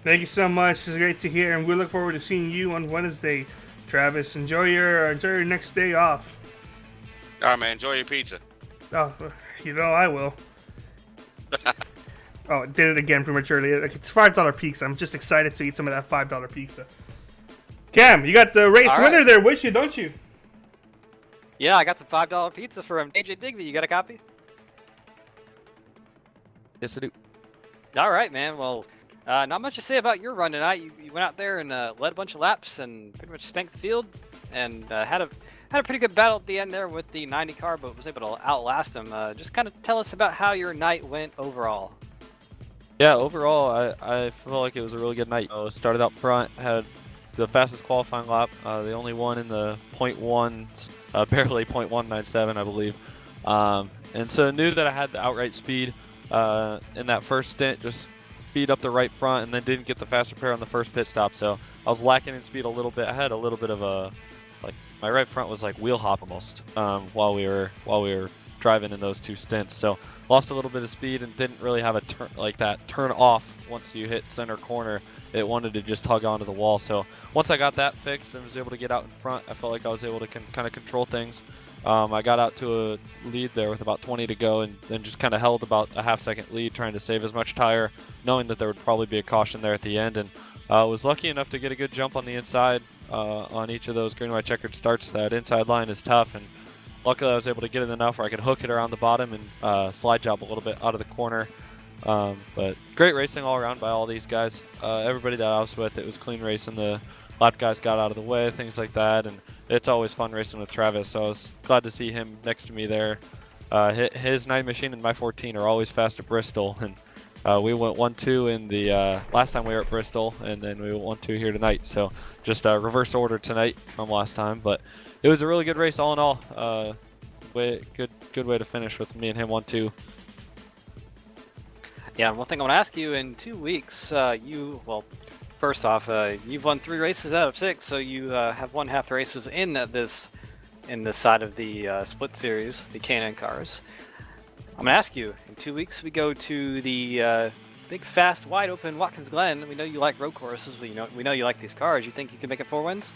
Thank you so much. It's great to hear, and we look forward to seeing you on Wednesday, Travis. Enjoy your next day off. All right, man. Enjoy your pizza. Oh, I will. Oh, did it again prematurely. It's $5 pizza. I'm just excited to eat some of that $5 pizza. Cam, you got the race winner there with you, don't you? Yeah, I got the $5 pizza from AJ Digby. You got a copy? Yes, I do. All right, man. Well, not much to say about your run tonight. You went out there and led a bunch of laps and pretty much spanked the field, and had a pretty good battle at the end there with the 90 car, but was able to outlast him. Just kind of tell us about how your night went overall. Yeah, overall, I felt like it was a really good night. Started up front, had the fastest qualifying lap, the only one in the .1, barely .197, I believe. And so knew that I had the outright speed in that first stint, just speed up the right front, and then didn't get the fast repair on the first pit stop. So I was lacking in speed a little bit. I had a little bit of a, my right front was like wheel hop almost while we were driving in those two stints. So lost a little bit of speed and didn't really have a turn off once you hit center corner. It wanted to just hug onto the wall. So once I got that fixed and was able to get out in front, I felt like I was able to kind of control things. I got out to a lead there with about 20 to go, and then just kind of held about a half-second lead, trying to save as much tire, knowing that there would probably be a caution there at the end. And was lucky enough to get a good jump on the inside on each of those green white checkered starts. That inside line is tough, and luckily I was able to get it enough where I could hook it around the bottom and slide job a little bit out of the corner. But great racing all around by all these guys. Everybody that I was with, it was clean racing. The lap guys got out of the way, things like that, and it's always fun racing with Travis. So I was glad to see him next to me there. His 9 machine and my 14 are always fast at Bristol, and we went 1-2 in the last time we were at Bristol, and then we went 1-2 here tonight. So just reverse order tonight from last time, but it was a really good race all in all. Good way to finish with me and him 1-2. Yeah, one thing I want to ask you, in 2 weeks, first off, you've won 3 races out of 6, so you have won half the races in this side of the split series, the K&N cars. I'm gonna ask you, in 2 weeks we go to the big, fast, wide open Watkins Glen. We know you like road courses. We know you like these cars. You think you can make it 4 wins?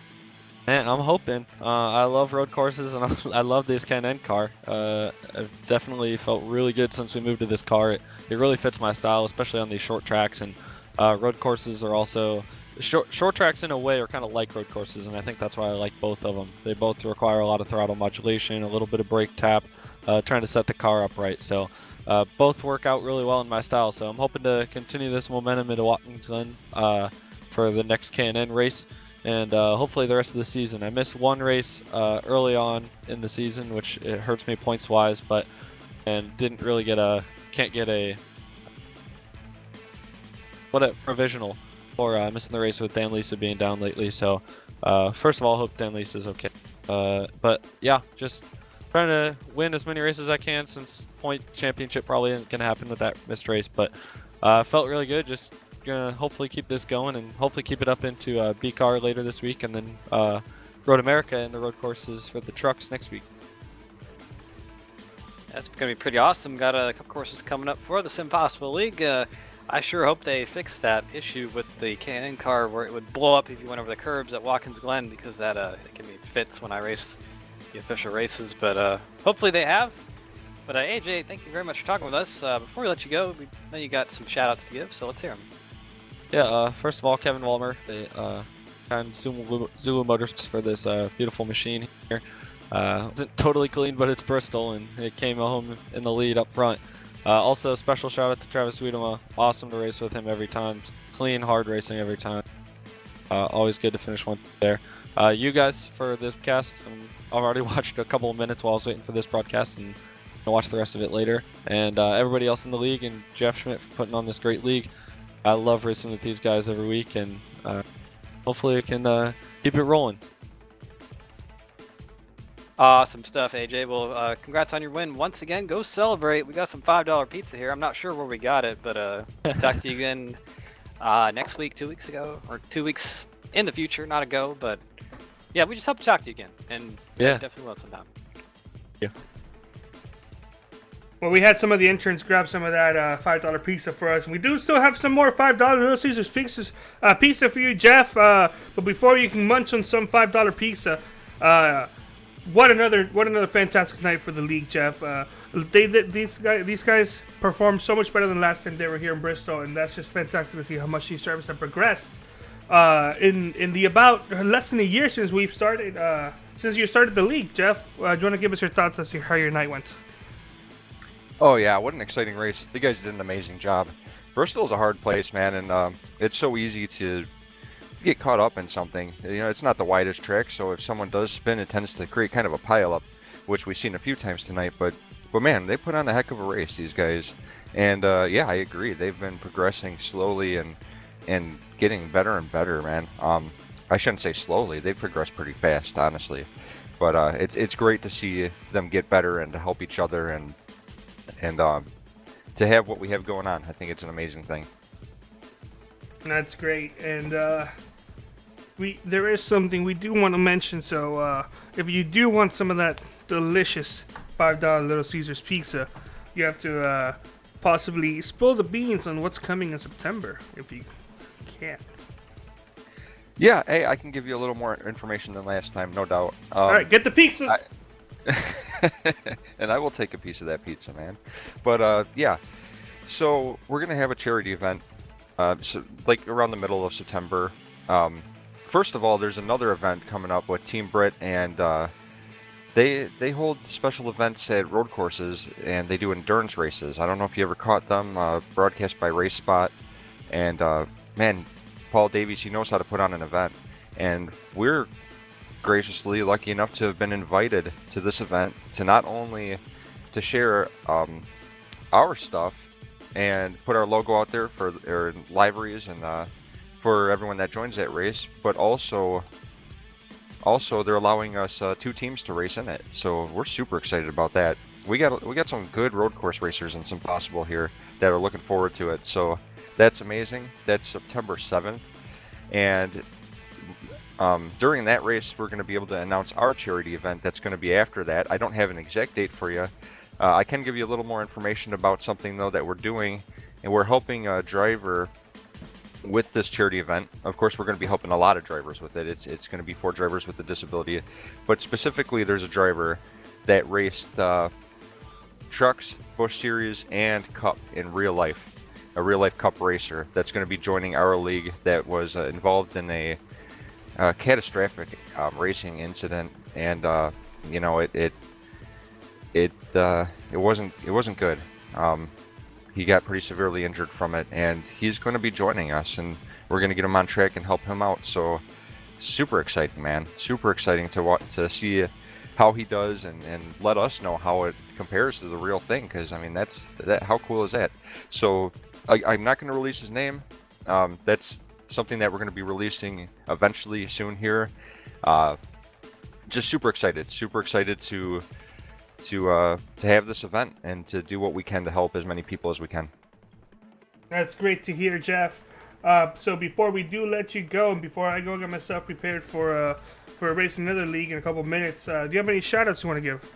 Man, I'm hoping. I love road courses, and I love this K&N car. I've definitely felt really good since we moved to this car. It really fits my style, especially on these short tracks. And road courses are also short tracks in a way are kind of like road courses, and I think that's why I like both of them. They both require a lot of throttle modulation, a little bit of brake tap, trying to set the car up right. So both work out really well in my style. So I'm hoping to continue this momentum into Watkins Glen for the next K&N race. And hopefully the rest of the season. I missed 1 race early on in the season, which it hurts me points wise, and didn't really can't get a provisional for missing the race with Dan Lisa being down lately. So first of all, hope Dan Lisa's okay. But yeah, just trying to win as many races as I can, since point championship probably isn't gonna happen with that missed race. But felt really good. Just gonna hopefully keep this going and hopefully keep it up into B car later this week, and then Road America and the road courses for the trucks next week. That's gonna be pretty awesome. Got a couple courses coming up for the SimPossible League. I sure hope they fix that issue with the K&N car where it would blow up if you went over the curbs at Watkins Glen, because that it gave me fits when I raced the official races, but hopefully they have. But AJ, thank you very much for talking with us. Before we let you go, we know you got some shout-outs to give, so let's hear them. Yeah, first of all, Kevin Walmer, and Zulu Motors for this beautiful machine here. Isn't totally clean, but it's Bristol, and it came home in the lead up front. Also, special shout out to Travis Wiedema. Awesome to race with him every time. Clean, hard racing every time. Always good to finish one there. You guys for this cast. I've already watched a couple of minutes while I was waiting for this broadcast, and I'll watch the rest of it later. And everybody else in the league, and Jeff Schmidt for putting on this great league. I love racing with these guys every week, and hopefully it can keep it rolling. Awesome stuff, AJ. Well, congrats on your win once again. Go celebrate. We got some $5 pizza here. I'm not sure where we got it, but talk to you again next week, 2 weeks ago, or 2 weeks in the future, not ago. But yeah, we just hope to talk to you again, and Yeah. definitely will sometime. Yeah. Well, we had some of the interns grab some of that $5 pizza for us, and we do still have some more $5 Little Caesars pizza for you, Jeff. But before you can munch on some $5 pizza, what another fantastic night for the league, Jeff. These guys performed so much better than last time they were here in Bristol, and that's just fantastic to see how much these drivers have progressed in the about less than a year since we've started. Since you started the league, Jeff, do you want to give us your thoughts as to how your night went? Oh yeah, what an exciting race. You guys did an amazing job. Bristol's a hard place, man, and it's so easy to get caught up in something. You know, it's not the widest track, so if someone does spin, it tends to create kind of a pileup, which we've seen a few times tonight. But man, they put on a heck of a race, these guys. And yeah, I agree. They've been progressing slowly and getting better and better, man. I shouldn't say slowly. They've progressed pretty fast, honestly. But it's great to see them get better and to help each other and to have what we have going on. I think it's an amazing thing. That's great, and there is something we do want to mention. So if you do want some of that delicious $5 Little Caesars pizza, you have to possibly spill the beans on what's coming in September, if you can. Yeah, hey, I can give you a little more information than last time, no doubt. All right, get the pizza. And I will take a piece of that pizza, man. But yeah, so we're gonna have a charity event, so like around the middle of September. First of all, there's another event coming up with Team Brit, and they hold special events at road courses, and they do endurance races. I don't know if you ever caught them, broadcast by Race Spot, and man, Paul Davies, he knows how to put on an event, and we're graciously lucky enough to have been invited to this event to not only to share our stuff and put our logo out there for our liveries and for everyone that joins that race, but also they're allowing us 2 teams to race in it. So we're super excited about that. We got some good road course racers in SimPossible here that are looking forward to it. So that's amazing. That's September 7th, and during that race, we're going to be able to announce our charity event that's going to be after that. I don't have an exact date for you. I can give you a little more information about something, though, that we're doing, and we're helping a driver with this charity event. Of course, we're going to be helping a lot of drivers with it. It's going to be for drivers with a disability, but specifically, there's a driver that raced trucks, Busch Series, and Cup in real life, a real-life Cup racer that's going to be joining our league that was involved in a catastrophic racing incident, and you know, it wasn't good. He got pretty severely injured from it, and he's going to be joining us, and we're going to get him on track and help him out. So super exciting, man. Super exciting to see how he does, and let us know how it compares to the real thing, because I mean, that's how cool is that? So I'm not going to release his name. That's something that we're going to be releasing eventually soon here. Just super excited to have this event and to do what we can to help as many people as we can. That's great to hear, Jeff. So before we do let you go, and before I go get myself prepared for a race in another league in a couple minutes, do you have any shout-outs you want to give?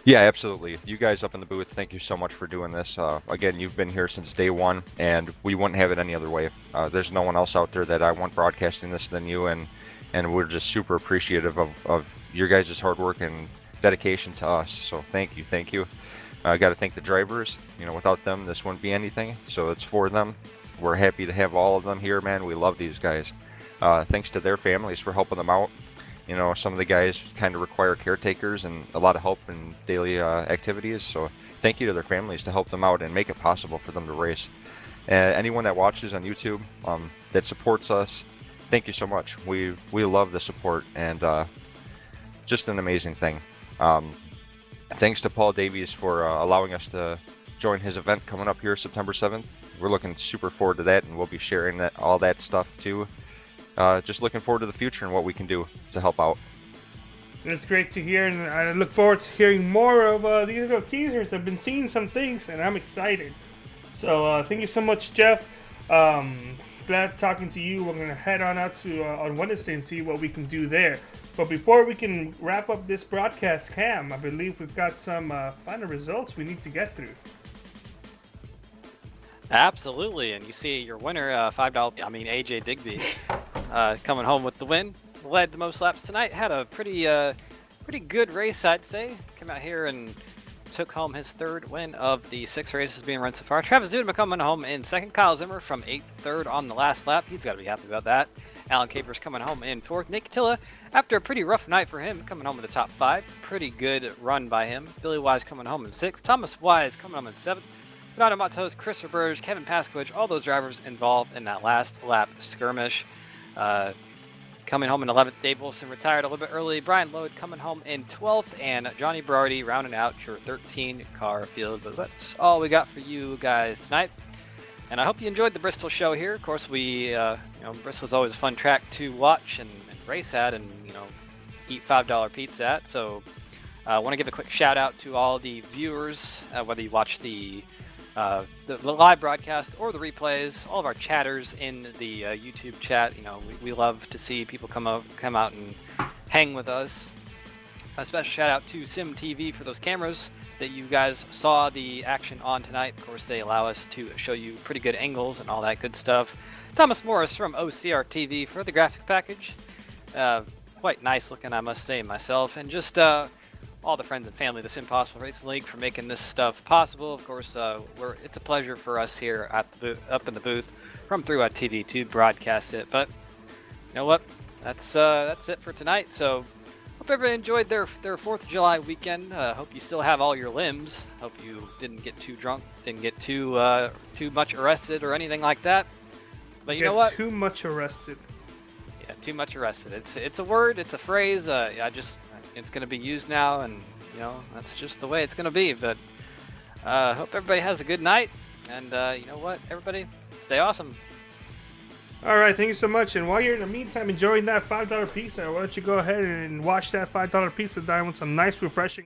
Yeah, absolutely. You guys up in the booth, thank you so much for doing this. Again, you've been here since day one, and we wouldn't have it any other way. There's no one else out there that I want broadcasting this than you, and and we're just super appreciative of your guys' hard work and dedication to us. So thank you. I got to thank the drivers. Without them, this wouldn't be anything. So it's for them. We're happy to have all of them here, man. We love these guys. Thanks to their families for helping them out. Some of the guys kind of require caretakers and a lot of help in daily activities. So thank you to their families to help them out and make it possible for them to race. Anyone that watches on YouTube that supports us, thank you so much. We love the support, and just an amazing thing. Thanks to Paul Davies for allowing us to join his event coming up here September 7th. We're looking super forward to that, and we'll be sharing all that stuff too. Just looking forward to the future and what we can do to help out. It's great to hear, and I look forward to hearing more of these little teasers. I've been seeing some things, and I'm excited. So thank you so much, Jeff. Glad talking to you. We're going to head on out to on Wednesday and see what we can do there. But before we can wrap up this broadcast, Cam, I believe we've got some final results we need to get through. Absolutely, and you see your winner, AJ Digby, coming home with the win. Led the most laps tonight. Had a pretty good race, I'd say. Came out here and took home his third win of the 6 races being run so far. Travis Dudema coming home in second. Kyle Zimmer from 8th, third on the last lap. He's got to be happy about that. Alan Capers coming home in 4th. Nick Attila, after a pretty rough night for him, coming home in the top 5. Pretty good run by him. Billy Wise coming home in 6th. Thomas Wise coming home in 7th. Bernardo Matos, Chris Roberge, Kevin Paskovich, all those drivers involved in that last lap skirmish. Coming home in 11th, Dave Wilson retired a little bit early. Brian Load coming home in 12th, and Johnny Berardi rounding out your 13-car field. But that's all we got for you guys tonight. And I hope you enjoyed the Bristol show here. Of course, Bristol's always a fun track to watch and race at, and eat $5 pizza at. So I want to give a quick shout out to all the viewers, whether you watch the live broadcast or the replays, all of our chatters in the YouTube chat. We love to see people come out and hang with us. A special shout out to Sim TV for those cameras that you guys saw the action on tonight. Of course, they allow us to show you pretty good angles and all that good stuff. Thomas Morris from OCR TV for the graphics package. Quite nice looking, I must say myself. And just all the friends and family of the SimPossible Racing League for making this stuff possible. Of course, it's a pleasure for us here at up in the booth from Throughout TV to broadcast it. But you know what? That's it for tonight. So hope everybody enjoyed their 4th of July weekend. Hope you still have all your limbs. Hope you didn't get too drunk, didn't get too much arrested or anything like that. But you know what? Too much arrested. Yeah, too much arrested. It's a word. It's a phrase. It's going to be used now, and that's just the way it's going to be. But hope everybody has a good night, and you know what, everybody, stay awesome. All right, thank you so much. And while you're in the meantime enjoying that $5 pizza, why don't you go ahead and watch that $5 pizza dine with some nice, refreshing